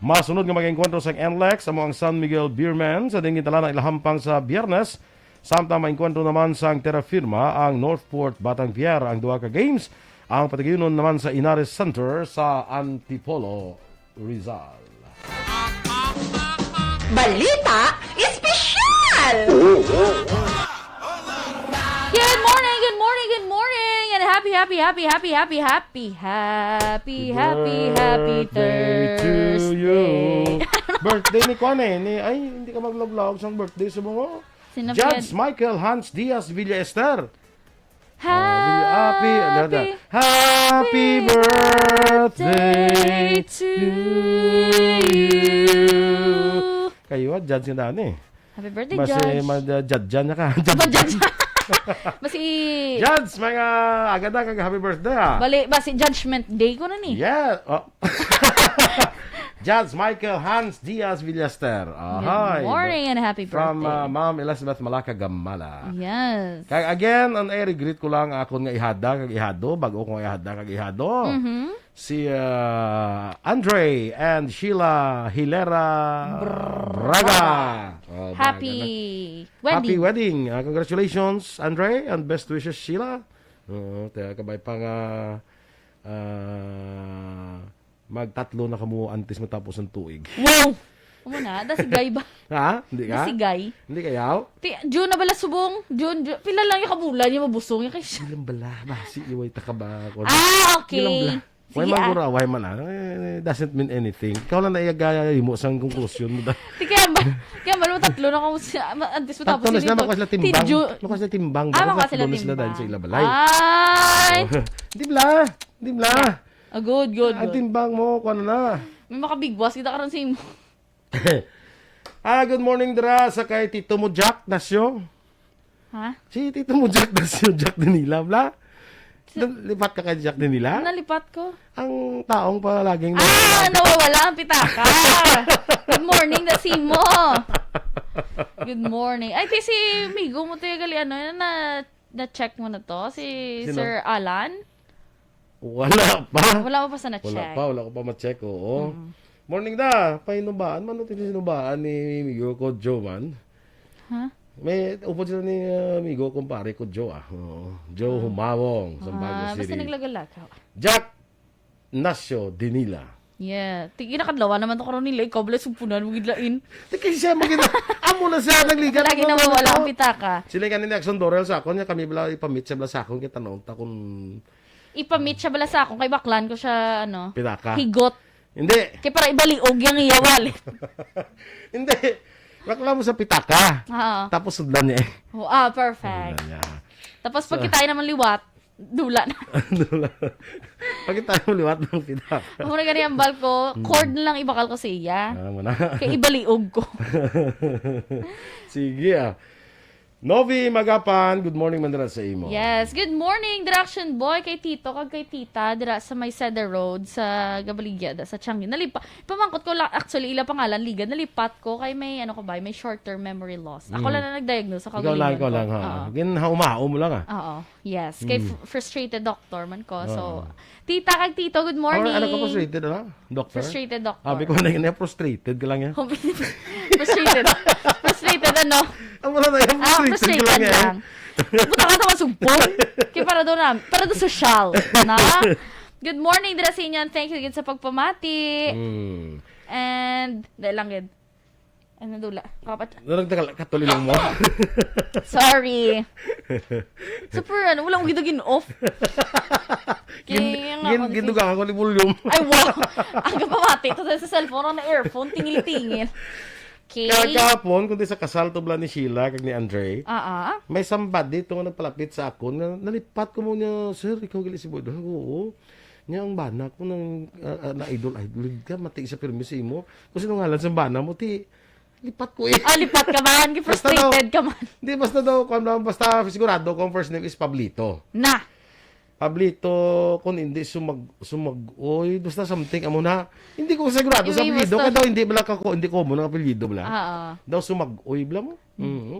[SPEAKER 2] Masunod nga mag-engkwentro sa NLEX amo ang San Miguel Beermen sa dingin tala na ilahampang sa Biyernes. Samtang maengkwentro naman sang Terra Firma ang Northport Batang Pier ang duha ka games. Ang patigayunon naman sa Inares Center sa Antipolo, Rizal.
[SPEAKER 5] Balita espesyal!
[SPEAKER 3] Good morning, good morning, good morning, and happy Thursday.
[SPEAKER 2] Birthday ni Kwane, ay hindi ka maglog-log sa birthday sa mga.
[SPEAKER 3] Sino ba
[SPEAKER 2] Judge
[SPEAKER 3] yan?
[SPEAKER 2] Michael Hans Diaz Villa Ester.
[SPEAKER 3] Happy
[SPEAKER 2] birthday
[SPEAKER 3] to you.
[SPEAKER 2] Kayo, judge nga daan eh.
[SPEAKER 3] Happy birthday,
[SPEAKER 2] Basi
[SPEAKER 3] Judge.
[SPEAKER 2] judge niya ka.
[SPEAKER 3] Aba, Judge. Basi,
[SPEAKER 2] Judge, mga agad na kag happy birthday ah.
[SPEAKER 3] basi Judgment Day ko na ni.
[SPEAKER 2] Yeah. Oh. Judge Michael Hans Diaz Villaster.
[SPEAKER 3] Good morning and happy
[SPEAKER 2] From
[SPEAKER 3] birthday.
[SPEAKER 2] Ma'am Elizabeth Malaka Gamala.
[SPEAKER 3] Yes.
[SPEAKER 2] Kag again, on air, greet ko lang akon nga ihada kag ihado, bago ko nga ihada kag ihado. Si Andre and Sheila Hilera Braga. Oh,
[SPEAKER 3] Happy
[SPEAKER 2] Happy
[SPEAKER 3] wedding.
[SPEAKER 2] wedding. Congratulations, Andre, and best wishes, Sheila. Kaya kabay pa nga magtatlo na kamo antes matapos ang tuig.
[SPEAKER 3] Wow! Ano na? Dasigay ba?
[SPEAKER 2] Ha? Hindi ka?
[SPEAKER 3] Dasigay?
[SPEAKER 2] Hindi kayaw?
[SPEAKER 3] June na bala subong? June. Pila lang yung kabulan yung mabusong. Yung kay...
[SPEAKER 2] Ilang bala ba? Si Iway Takaba.
[SPEAKER 3] Okay.
[SPEAKER 2] Ilang bala? Why
[SPEAKER 3] Sige,
[SPEAKER 2] man gura, why man doesn't mean anything. Ikaw lang naiyagaya mo sa conclusion mo.
[SPEAKER 3] Kaya ba tatlo na kung antes mo tapos
[SPEAKER 2] Tapos na makuha sila timbang. Makuha sila timbang.
[SPEAKER 3] Makuha sila
[SPEAKER 2] Bonus
[SPEAKER 3] timbang.
[SPEAKER 2] dahil sa ila balay.
[SPEAKER 3] Ay!
[SPEAKER 2] Hindi bla. Hindi bla.
[SPEAKER 3] Good.
[SPEAKER 2] Ang timbang mo, kuha na.
[SPEAKER 3] May makabigwas kita karon sa imo.
[SPEAKER 2] Good morning dra sa kay Tito mo Jack Nasyo.
[SPEAKER 3] Ha?
[SPEAKER 2] Si Tito mo Jack Nasyo, Jack Danila, bla. Lipat ka kay Jack Danila?
[SPEAKER 3] Nalipat ko.
[SPEAKER 2] Ang taong pa laging
[SPEAKER 3] Nawawala ang pitaka. Good morning, Dasimo. Good morning. Ay, si Migo mo tayo gali, na-check mo na to? Si
[SPEAKER 2] Sino?
[SPEAKER 3] Sir Alan?
[SPEAKER 2] Wala pa.
[SPEAKER 3] Wala mo pa sa na-check.
[SPEAKER 2] Wala ko pa ma-check, oo. Morning da. Pahinubaan man ito sinubaan ni Migo ko Joe man.
[SPEAKER 3] Ha?
[SPEAKER 2] May upod sila ni Migo kumpare ko Joe ah. Joe Humawong sa Baguio
[SPEAKER 3] Basta
[SPEAKER 2] City.
[SPEAKER 3] naglagalakaw.
[SPEAKER 2] Jack Nasyo Dinila.
[SPEAKER 3] Yeah. Tingin na kadlawa naman to karon nila. Ikaw bala sumpunan mo gidlain.
[SPEAKER 2] Di kasi siya magina. Amo na siya nagligan.
[SPEAKER 3] Lagi na mawala ang pitaka.
[SPEAKER 2] Sila kanina Action Dorel sa akon niya kami bala ipamit siya bala sa akon kita noon ta kung
[SPEAKER 3] Ipamit siya bala sa akong kay baklan ko siya
[SPEAKER 2] pitaka.
[SPEAKER 3] higot.
[SPEAKER 2] Hindi.
[SPEAKER 3] Kay para ibaliog yung iya wallet.
[SPEAKER 2] Hindi. Bakla mo sa pitaka.
[SPEAKER 3] Oo.
[SPEAKER 2] Tapos sudlan niya.
[SPEAKER 3] Oh, perfect.
[SPEAKER 2] Sudlan niya.
[SPEAKER 3] Tapos pag kita naman liwat, dula na.
[SPEAKER 2] Pag tayo liwat ng pitaka.
[SPEAKER 3] Kung na gani ang bal ko, cord na lang ibakal ko sa iya.
[SPEAKER 2] Mo na.
[SPEAKER 3] Kay ibaliog ko.
[SPEAKER 2] Sige Novi Magapan, good morning man dira sa imo.
[SPEAKER 3] Yes, good morning, Direction Boy, kay Tito, kag kay Tita, dira sa may Cedar Road, sa Gabaligya, sa Changi. Pamangkot ko lang, actually, ila pangalan, liga, nalipat ko, kay may, may short-term memory loss. Ako lang na nag-diagnose sa kagalingan
[SPEAKER 2] Ikaw lang, ha. Ginhaumao mo lang, ha.
[SPEAKER 3] Oo, yes. Kay frustrated doctor man ko. So, Tita, kag Tito, good morning.
[SPEAKER 2] Ano ka frustrated, Doctor?
[SPEAKER 3] Frustrated doctor.
[SPEAKER 2] Sabi ko na frustrated ka lang, yan.
[SPEAKER 3] Frustrated. Frustrated, ano?
[SPEAKER 2] Ang wala na yan,
[SPEAKER 3] Frustrated
[SPEAKER 2] ka
[SPEAKER 3] lang. Buta ka naman sumpong. Kaya para doon social. Na? Good morning, dira sa inyo. Thank you again sa pagpamati. And, dahil lang yun. Ano dula? Kapat.
[SPEAKER 2] Naragdagal, katuloy lang mo.
[SPEAKER 3] Sorry. Super, walang gidugin off.
[SPEAKER 2] Gindugang ako ni volume.
[SPEAKER 3] Ay, wow. Ang pamati. Ito sa cellphone, na earphone, tingil-tingil. Okay.
[SPEAKER 2] Kahapon, kundi sa kasal to ni Sheila kag ni Andre, may somebody dito nga nagpalapit sa ako, nalipat ko mo niya, sir, ikaw gali si Bodo. Oo. Niya ang bana ko ng idol ka, mati sa permisi mo. Kung sino ngalan sa bana mo, lipat ko eh.
[SPEAKER 3] Lipat ka man, frustrated ka man.
[SPEAKER 2] Hindi, basta sigurado kung first name is Pablito.
[SPEAKER 3] Na.
[SPEAKER 2] Pablito, kung hindi oy, basta something amo na. Hindi ko sigurado sa apelyido, kaya daw hindi ko mo ng apelyido bala. Daw oy bala mo.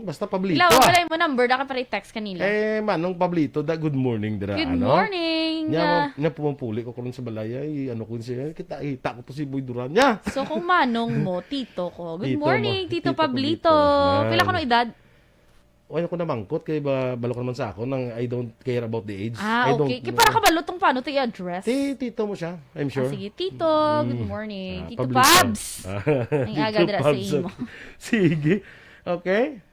[SPEAKER 2] Basta Pablito.
[SPEAKER 3] Ilaw, wala mo number, da ka para i-text kanila.
[SPEAKER 2] Manong Pablito, good morning dira.
[SPEAKER 3] Good morning.
[SPEAKER 2] Nya pumupuli ko kuno sa balaya, ko siya, kita ko to si Boy Duran niya.
[SPEAKER 3] So kung manong mo, tito ko. Good
[SPEAKER 2] Tito
[SPEAKER 3] morning,
[SPEAKER 2] mo.
[SPEAKER 3] Tito
[SPEAKER 2] Tito
[SPEAKER 3] Pablito.
[SPEAKER 2] Pablito.
[SPEAKER 3] Pila ko no edad?
[SPEAKER 2] O ko na mangkot kay balo ko naman sa ako nang I don't care about the age. I
[SPEAKER 3] Okay. Kaya para kabalot tong paano to i-address?
[SPEAKER 2] Tito mo siya, I'm sure.
[SPEAKER 3] Sige, Tito. Good morning. Tito Pabs. Ang aga dira sa imo.
[SPEAKER 2] Sige. Okay.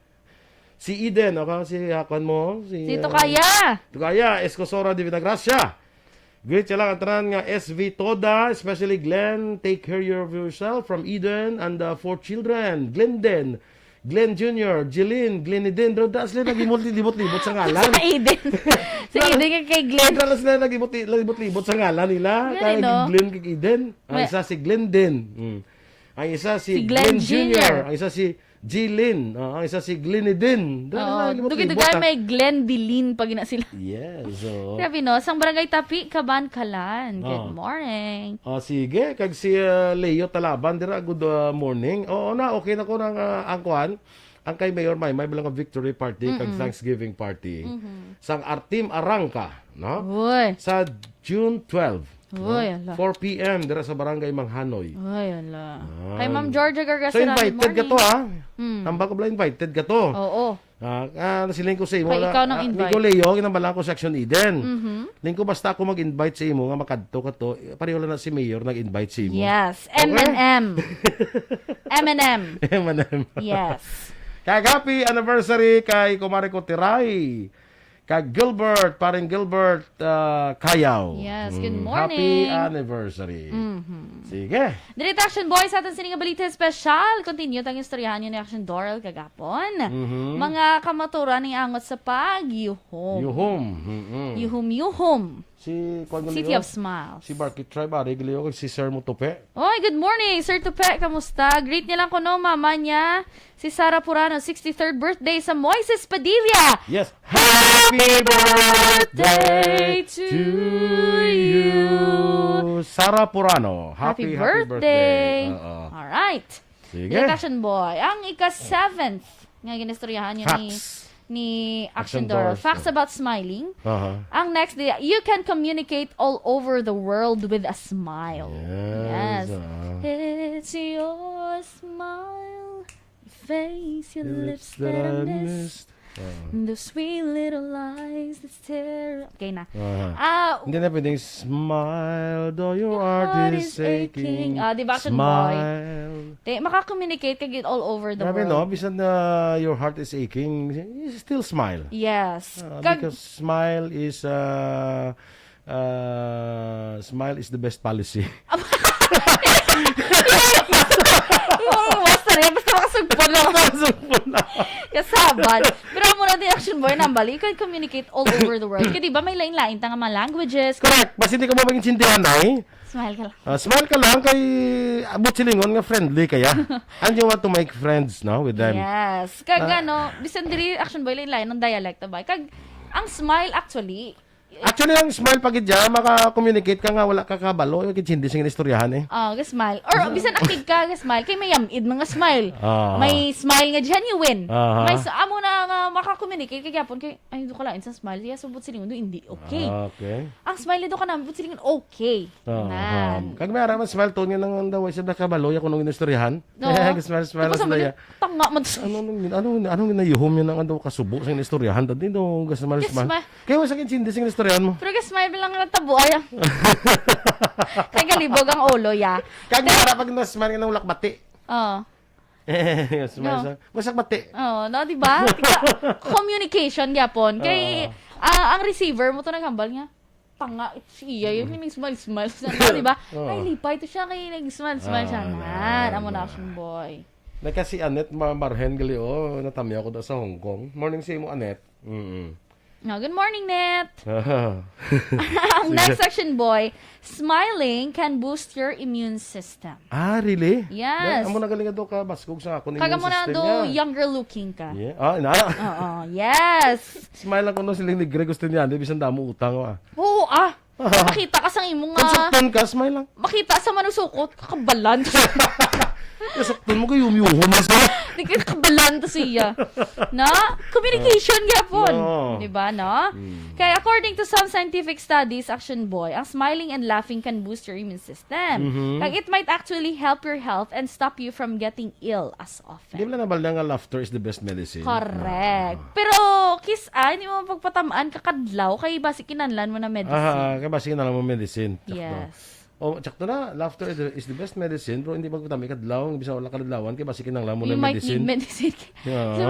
[SPEAKER 2] Si Eden, si Hakon mo.
[SPEAKER 3] Tito Kaya.
[SPEAKER 2] Tito Kaya, Escosora de Vinagracia. Great siya lang ang tanan nga SV Toda, especially Glenn. Take care of yourself from Eden and the 4 children. Glenden. Glenn Jr., Jeline, Glenn Eden, daw sila nagimot-libot sa ngalan.
[SPEAKER 3] Sa Eden. Sa Eden kay Glenn.
[SPEAKER 2] Daw sila nagimot-libot sa ngalan nila. Kaya Glenn kay Eden. Ang isa si Glenn din. Ang isa si Glenn Jr. Ang isa si Jeline. Ang isa si Glenn Eden.
[SPEAKER 3] Dugay may Glenn Dilin pag ina sila.
[SPEAKER 2] Yes.
[SPEAKER 3] Grabe no, sang Barangay Tapi, Kaban, Kalan. Good morning.
[SPEAKER 2] Sige, kag si Leo Talaban dira good morning. Okay na ko nang angkuan. Ang kay Mayor may bilang victory party kag Thanksgiving party. Sang Artim Arangka, no?
[SPEAKER 3] Uy.
[SPEAKER 2] Sa June 12.
[SPEAKER 3] Uy, ala.
[SPEAKER 2] 4 p.m. dira sa Barangay Manghanoy.
[SPEAKER 3] Uy, ala. Kay Ma'am Georgia Gargasira.
[SPEAKER 2] So invited ka to
[SPEAKER 3] Mm.
[SPEAKER 2] Ang bako bala invited ka to.
[SPEAKER 3] Oo.
[SPEAKER 2] Siling ko sa imo.
[SPEAKER 3] Kay ikaw nang invite.
[SPEAKER 2] Nico Leo, kinambala ko sa Action Eden. Lingko basta ako mag-invite sa imo nga makadto ka to. Pareho lang na si Mayor nag-invite sa imo.
[SPEAKER 3] Yes. M&M. M&M.
[SPEAKER 2] M&M.
[SPEAKER 3] Yes.
[SPEAKER 2] Kag happy anniversary kay Kumare ko Tiray. Kag Gilbert, paring Gilbert Kayaw.
[SPEAKER 3] Yes, good
[SPEAKER 2] Happy
[SPEAKER 3] morning.
[SPEAKER 2] anniversary. Sige.
[SPEAKER 3] Direct Action Boys, atin sining balita special. Continue tang istoryahan niyo ni Action Doral kagapon. Mga kamaturan ni angot sa pag-yuhom. Yuhom.
[SPEAKER 2] Si
[SPEAKER 3] City of Smiles.
[SPEAKER 2] Si Barky Tribe, Reglio, si Sir Mutupe.
[SPEAKER 3] Oy, good morning, Sir Tupe. Kamusta? Greet niya lang ko no, mama niya. Si Sara Purano, 63rd birthday sa Moises Padilla.
[SPEAKER 2] Yes. Happy birthday to you. Sara Purano.
[SPEAKER 3] Happy birthday. Alright.
[SPEAKER 2] Sige.
[SPEAKER 3] Direct Action Boy. Ang ika-7th nga ginistoryahan niya ni Action Doral. Facts about smiling. Ang next day, you can communicate all over the world with a smile. Yes. It's your smile, your face, your lips that I missed. The sweet little lies that stare. Okay na.
[SPEAKER 2] Hindi na pwedeng smile though your heart is aching.
[SPEAKER 3] Di ba, Action Boy?
[SPEAKER 2] Smile.
[SPEAKER 3] Maka-communicate ka get all over the
[SPEAKER 2] Grabe,
[SPEAKER 3] world.
[SPEAKER 2] no? Bisan your heart is aching, you still smile.
[SPEAKER 3] Yes.
[SPEAKER 2] Because smile is the best policy.
[SPEAKER 3] Basta rin. Basta makasugpon lang. Kasaban. Pero mo na din, Action Boy, nambali. You can communicate all over the world. Kaya diba may lain-lain tanga mga languages.
[SPEAKER 2] Correct. Basta hindi ka mo maging sintihan ay.
[SPEAKER 3] Smile ka lang.
[SPEAKER 2] Smile ka lang kay abot silingon nga friendly kaya. And you want to make friends, no, with them.
[SPEAKER 3] Yes. Kag bisan diri, Action Boy, lain-lain ng dialect ba? Kag ang smile actually,
[SPEAKER 2] Actually, ang smile pagid dyan, maka-communicate ka nga, wala ka kabalo, yung hindi sing istoryahan eh.
[SPEAKER 3] smile. Or bisan akig ka, smile. Kay may yamid mga smile. May smile nga genuine. May amo na nga maka-communicate kay gyapon kay ay do ka lang sa smile. Iya subot silingon do hindi okay.
[SPEAKER 2] Okay.
[SPEAKER 3] Ang smile do ka na but silingon okay. Nan.
[SPEAKER 2] Kag may araman smile tone nga nang daw sa kabalo, ya kuno istoryahan.
[SPEAKER 3] No.
[SPEAKER 2] Smile sa daya.
[SPEAKER 3] Tanga man.
[SPEAKER 2] Anong ginayuhom yun ang daw kasubo sa istoryahan dati do smile. Kaya wala sa hindi sing istoryahan mo.
[SPEAKER 3] Pero smile lang natabo ay. Kay galibog ang ulo ya.
[SPEAKER 2] Kag para pag na-smile ng lakbati. Smile sa. Wasak bati.
[SPEAKER 3] No, di ba? Communication gyapon. Kay ang receiver mo to naghambal nga. Tanga siya yung smile di ba? Ay lipay to siya kay nag-smile siya. Amo na Action Boy.
[SPEAKER 2] Na kasi Annette Marhen gali natamya ko daw sa Hong Kong. Morning sa imo Annette.
[SPEAKER 3] No, good morning, Net. Ang next section, Boy, smiling can boost your immune system.
[SPEAKER 2] Really?
[SPEAKER 3] Yes.
[SPEAKER 2] Amo na galing do ka baskog sa ako
[SPEAKER 3] Kaga mo na do younger looking ka.
[SPEAKER 2] Yeah.
[SPEAKER 3] Yes.
[SPEAKER 2] Smile lang ko no siling ni Greg gusto niya, di bisan damo utang
[SPEAKER 3] Oo, makita ka sa imong
[SPEAKER 2] Konsukton ka, smile lang.
[SPEAKER 3] makita sa manusukot, kakabalan.
[SPEAKER 2] Kasukton mo kayo umiyuhon na siya.
[SPEAKER 3] Di ka kabalan to siya. Na? Communication gyapon.
[SPEAKER 2] No.
[SPEAKER 3] Diba, no? Kaya according to some scientific studies, Action Boy, ang smiling and laughing can boost your immune system. Kaya it might actually help your health and stop you from getting ill as often.
[SPEAKER 2] Di ba na balda nga laughter is the best medicine?
[SPEAKER 3] Correct. Pero, hindi mo mapagpatamaan kakadlaw kay basi kinanlan mo na medicine.
[SPEAKER 2] Kaya basi na lang mo medicine.
[SPEAKER 3] Yes.
[SPEAKER 2] Tsakto na, laughter is the best medicine, pero hindi magpatami kadlaw, bisa wala kadlawan, kaya basi kinang lang mo
[SPEAKER 3] You
[SPEAKER 2] na
[SPEAKER 3] might
[SPEAKER 2] medicine.
[SPEAKER 3] need medicine. So,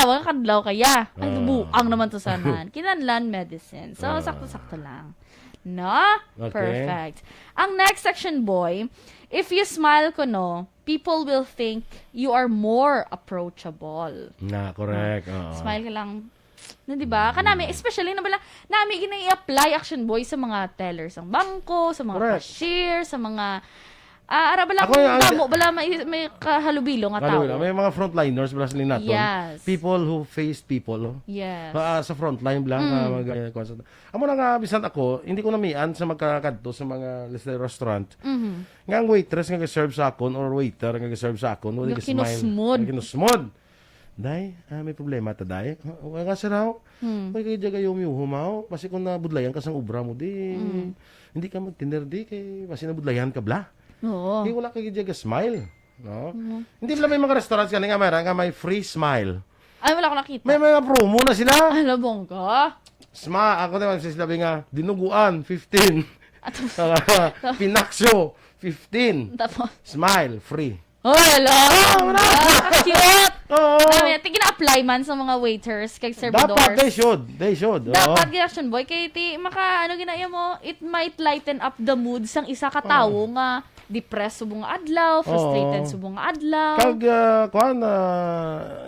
[SPEAKER 3] wala kadlaw kaya. Ay, buang naman to sanahan. Kinanlan medicine. So, sakto-sakto lang. No?
[SPEAKER 2] Okay.
[SPEAKER 3] Perfect. Ang next section, Boy, if you smile ko no, people will think you are more approachable.
[SPEAKER 2] Correct.
[SPEAKER 3] Smile ka lang. Na, diba? Kanami, especially na bala, nami ginai-apply Action Boy sa mga tellers ng bangko, sa mga cashier, sa mga bala may kahalubilo nga tao.
[SPEAKER 2] May mga frontliners bala sila naton.
[SPEAKER 3] Yes.
[SPEAKER 2] People who face people.
[SPEAKER 3] Yes.
[SPEAKER 2] Sa frontline bala amo na nga bisan ako, hindi ko namian sa magkakadto sa mga restaurant. Nga ang waitress nga serve sa akon or waiter nga serve sa akon, wala
[SPEAKER 3] kinusmod.
[SPEAKER 2] Kinusmod. Day, may problema ta day. Nga sa raw. Kay jaga yung humaw, kasi kung nabudlayan ka sang ubra mo di hindi ka magtinder di kay kasi nabudlayan ka bla.
[SPEAKER 3] Oo.
[SPEAKER 2] Kaya wala kay jaga smile, no? Hindi bala may mga restaurants kanang nga may free smile.
[SPEAKER 3] Ay, wala ko nakita.
[SPEAKER 2] May mga promo na sila.
[SPEAKER 3] Labong ka.
[SPEAKER 2] Ako naman sinabi nga dinuguan 15. Pinaksyo 15.
[SPEAKER 3] Tapos,
[SPEAKER 2] Smile free.
[SPEAKER 3] hello! Cute!
[SPEAKER 2] Oo.
[SPEAKER 3] Gina-apply man sa mga waiters kay servidors.
[SPEAKER 2] Dapat, they should.
[SPEAKER 3] Dapat, Action Boy, kay ginaya mo, it might lighten up the mood sang isa ka tawo nga depressed subong adlaw, frustrated subong adlaw.
[SPEAKER 2] Kag,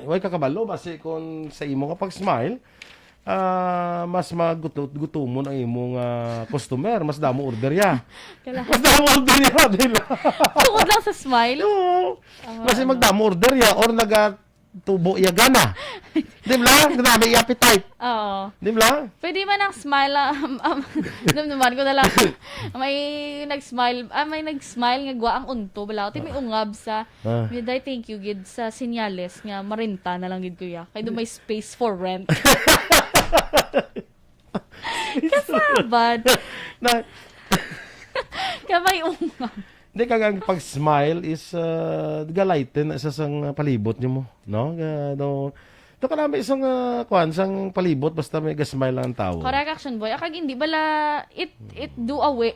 [SPEAKER 2] way kakabalo, basi kung sa imo kapag smile, mas magutumon ang imong customer, mas damo order ya. Mas damo order ya, dila.
[SPEAKER 3] Tungod lang sa smile.
[SPEAKER 2] Oo. Kasi magdamo order ya or tubo ya gana. Di ba? Grabe appetite.
[SPEAKER 3] Oo.
[SPEAKER 2] Di ba?
[SPEAKER 3] Pwede man ang smile, naman ko na lang, may nag-smile nga gwa ang unto, bala, may ungab sa, I thank you, gid, sa sinyales nga, marinta na lang gid kuya. Kaya may space for rent. Kasabad. Kaya may ungab.
[SPEAKER 2] Hindi kagang pag-smile is galighten isa sang palibot niyo mo, no? Ito ka namin isang isang palibot basta may gasmile lang ang tao.
[SPEAKER 3] Correct, action boy. Akag hindi bala it do away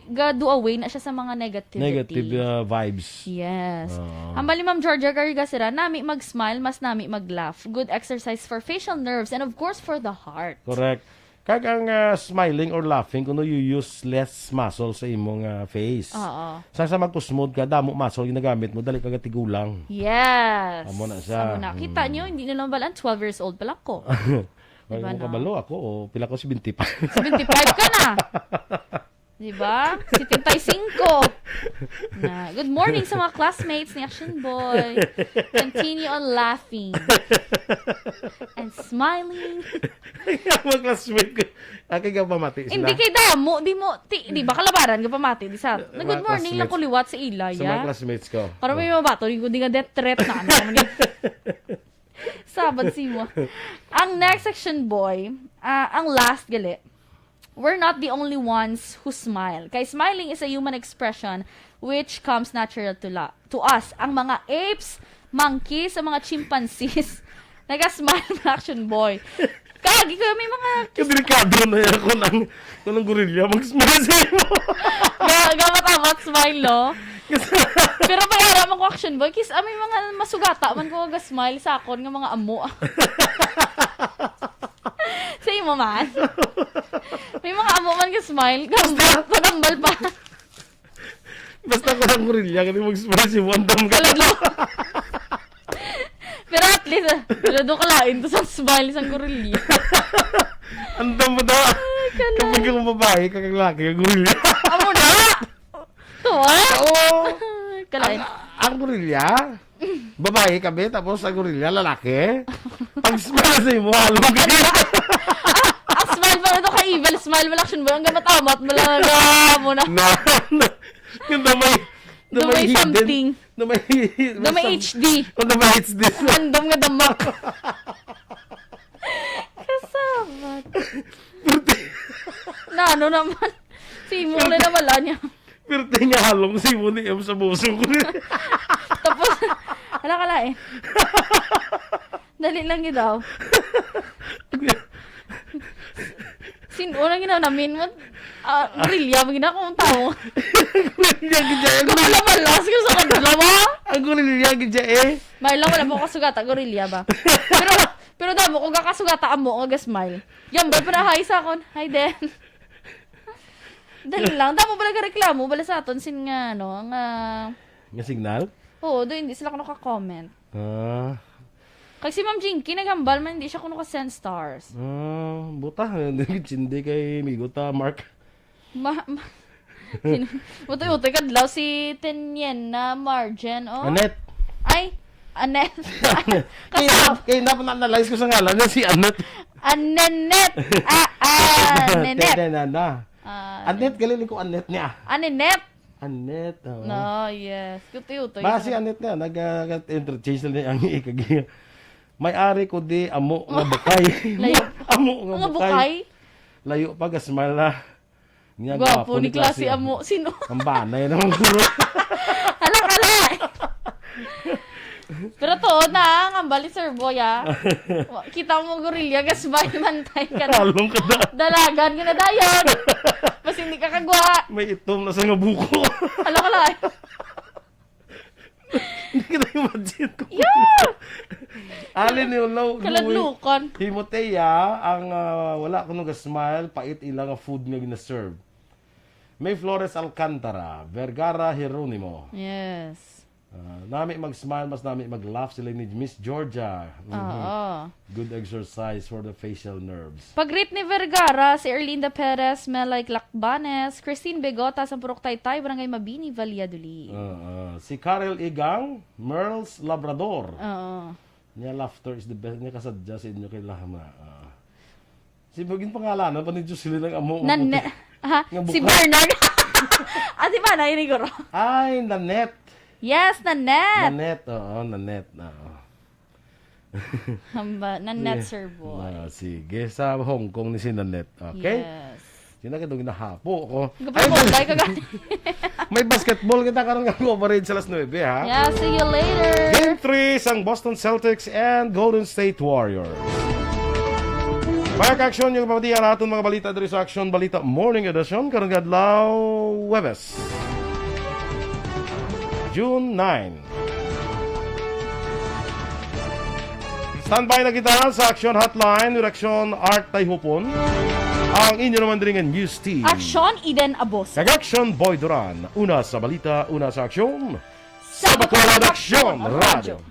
[SPEAKER 3] na siya sa mga negativity.
[SPEAKER 2] Negative vibes.
[SPEAKER 3] Yes.
[SPEAKER 2] Oo.
[SPEAKER 3] Ang bali Ma'am Georgia Gargasira, nami mag-smile, mas nami mag-laugh. Good exercise for facial nerves and of course for the heart.
[SPEAKER 2] Correct. Kag ang smiling or laughing kuno you use less muscle sa imong face.
[SPEAKER 3] Oo.
[SPEAKER 2] Sa magkusmod ka, damo muscle ginagamit mo, dali ka tigulang.
[SPEAKER 3] Yes.
[SPEAKER 2] Amo na siya.
[SPEAKER 3] Amo na. Kita nyo, hindi na lang balaan. 12 years old pa lang ko.
[SPEAKER 2] Diba
[SPEAKER 3] Diba, no?
[SPEAKER 2] kabalo ako, pila ko 75.
[SPEAKER 3] 75 ka na. Diba? 75. Na. Good morning sa mga classmates ni Action Boy. Continue on laughing. And smiling.
[SPEAKER 2] Mga classmate ko. Kaya ka pamati sila.
[SPEAKER 3] Hindi kay damo. Di ba kalabaran ka pamati? Di sa, na good morning lang kuliwat sa ilay.
[SPEAKER 2] Sa mga classmates ko.
[SPEAKER 3] Para may mga bato, hindi nga death threat na. Sabad si mo. Ang next section, boy, ang last gali. We're not the only ones who smile. Kaya smiling is a human expression which comes natural to us. Ang mga apes, monkeys, ang mga chimpanzees, nag-smile na action, boy. Kagi ko may mga...
[SPEAKER 2] Delikado na yan ako ng gorilla mag-smile sa'yo mo.
[SPEAKER 3] Gamat-amat smile, no? Pero pag mo ko action, boy, kis may mga masugata man ko mag-smile sa akon ng mga amo. Sa imo man. May mga amo man ka-smile. Pagambal pa.
[SPEAKER 2] Basta ko ng gorilla, kasi mag-smile si Wandam ka.
[SPEAKER 3] Pero at least, doon ka lain to sa smile isang gorilla.
[SPEAKER 2] Andam mo daw. Kapag kang babae, kang lalaki, kang gorilla.
[SPEAKER 3] Amo na! Tuwa?
[SPEAKER 2] Oo.
[SPEAKER 3] Kalain.
[SPEAKER 2] Ang gorilla, babae kami, tapos ang gorilla, lalaki. Pag smile sa imo, halong ka.
[SPEAKER 3] Ang smile pa na ito ka-evil smile mo action boy. Ang gamat-amat mo lang mo na.
[SPEAKER 2] Yung may
[SPEAKER 3] something.
[SPEAKER 2] May
[SPEAKER 3] HD.
[SPEAKER 2] O may HD.
[SPEAKER 3] Random nga damak. Kasabat. Na ano naman. Simula na wala niya.
[SPEAKER 2] Pero nga halong si mo ni M sa buso ko.
[SPEAKER 3] Tapos, hala ka lang eh. Dali lang yun daw. Unang ginaw namin mo, gorilla, magina akong tao. Kung wala malas ko sa kanila mo.
[SPEAKER 2] Ang gorilla, gidya eh.
[SPEAKER 3] May lang wala po kasugata, gorilla ba? Pero damo, kung kakasugata amo, smile. Yan ba, para hi sa akon. Hi, Den. Dali lang. Damo ba nagreklamo? Bala sa aton, sin nga,
[SPEAKER 2] Nga signal?
[SPEAKER 3] Oo, doon hindi sila kuno ka-comment. Kasi si Ma'am Jinky, naghambal man, hindi siya kuno ka-send stars.
[SPEAKER 2] Buta. Hindi kay Miguta, Mark.
[SPEAKER 3] Utoy-utoy kadlaw si Tenyen na Marjen, oh.
[SPEAKER 2] Annette.
[SPEAKER 3] Ay, Annette.
[SPEAKER 2] Kaya na-analyze ko sa ngalan niya si Annette.
[SPEAKER 3] Annette. Annette.
[SPEAKER 2] Annette, galiling ko Annette niya.
[SPEAKER 3] Annette.
[SPEAKER 2] Annette, oo.
[SPEAKER 3] No, yes. Utoy-utoy.
[SPEAKER 2] Ba si Annette na, nag-interchange na niya ang ikagi. May-ari ko di amo nga bukay.
[SPEAKER 3] Layo.
[SPEAKER 2] Amo nga bukay. Layo pa, smile na.
[SPEAKER 3] Gwapo ni klase amo. Sino?
[SPEAKER 2] Ang banay naman guro.
[SPEAKER 3] Hala. Pero to na, ang bali Sir Boy, kita mo gorilla, smile man tayo ka na.
[SPEAKER 2] Halong ka na.
[SPEAKER 3] Dalagan ka na dayan. Mas hindi ka kagwa.
[SPEAKER 2] May itom na sa nga buko.
[SPEAKER 3] Hala.
[SPEAKER 2] Hindi kita imagine ko.
[SPEAKER 3] Yeah!
[SPEAKER 2] Alin yung
[SPEAKER 3] Kaladlukan.
[SPEAKER 2] Himoteya, ang wala ko nung smile, pait ilang food nga gina-serve. May Flores Alcantara, Vergara Jeronimo.
[SPEAKER 3] Yes.
[SPEAKER 2] Nami mag-smile, mas nami mag-laugh sila ni Miss Georgia.
[SPEAKER 3] Oo.
[SPEAKER 2] Good exercise for the facial nerves.
[SPEAKER 3] Pag-rate ni Vergara, si Erlinda Perez, Melay Lacbanes, Christine Begota, sa Purok Taytay, Barangay Mabini, Valladolid.
[SPEAKER 2] Si Karel Igang, Merles Labrador.
[SPEAKER 3] Oo.
[SPEAKER 2] Niya laughter is the best. Niya kasadya sa inyo kay Lahama. Si Bagin pangalan, pa ni Diyos sila ng amo.
[SPEAKER 3] Si Bernard. Si Mana, yun ko.
[SPEAKER 2] Ay, Nanette.
[SPEAKER 3] Yes, Nanette.
[SPEAKER 2] Nanette, oo, Nanette.
[SPEAKER 3] Nanette, Sir Boy.
[SPEAKER 2] Sige, sa Hong Kong ni si Nanette. Okay?
[SPEAKER 3] Yes.
[SPEAKER 2] Sina kita ginahapo ko.
[SPEAKER 3] Gapapulay ka gani.
[SPEAKER 2] May basketball kita karang ga-coverage sa alas 9, ha?
[SPEAKER 3] Yeah, see you later.
[SPEAKER 2] Game 3 sang Boston Celtics and Golden State Warriors. Mga ka-aksyon yung papatiyan natin mga balita diri sa Action Balita Morning Edition karong adlaw Huwebes, June 9. Standby na kita sa Action Hotline with Action Art Tayhupon. Ang inyo naman din news team.
[SPEAKER 3] Action Eden Abos.
[SPEAKER 2] Kag-Action Boy Duran. Una sa balita, una sa aksyon. Sa Bacolod Action Radio.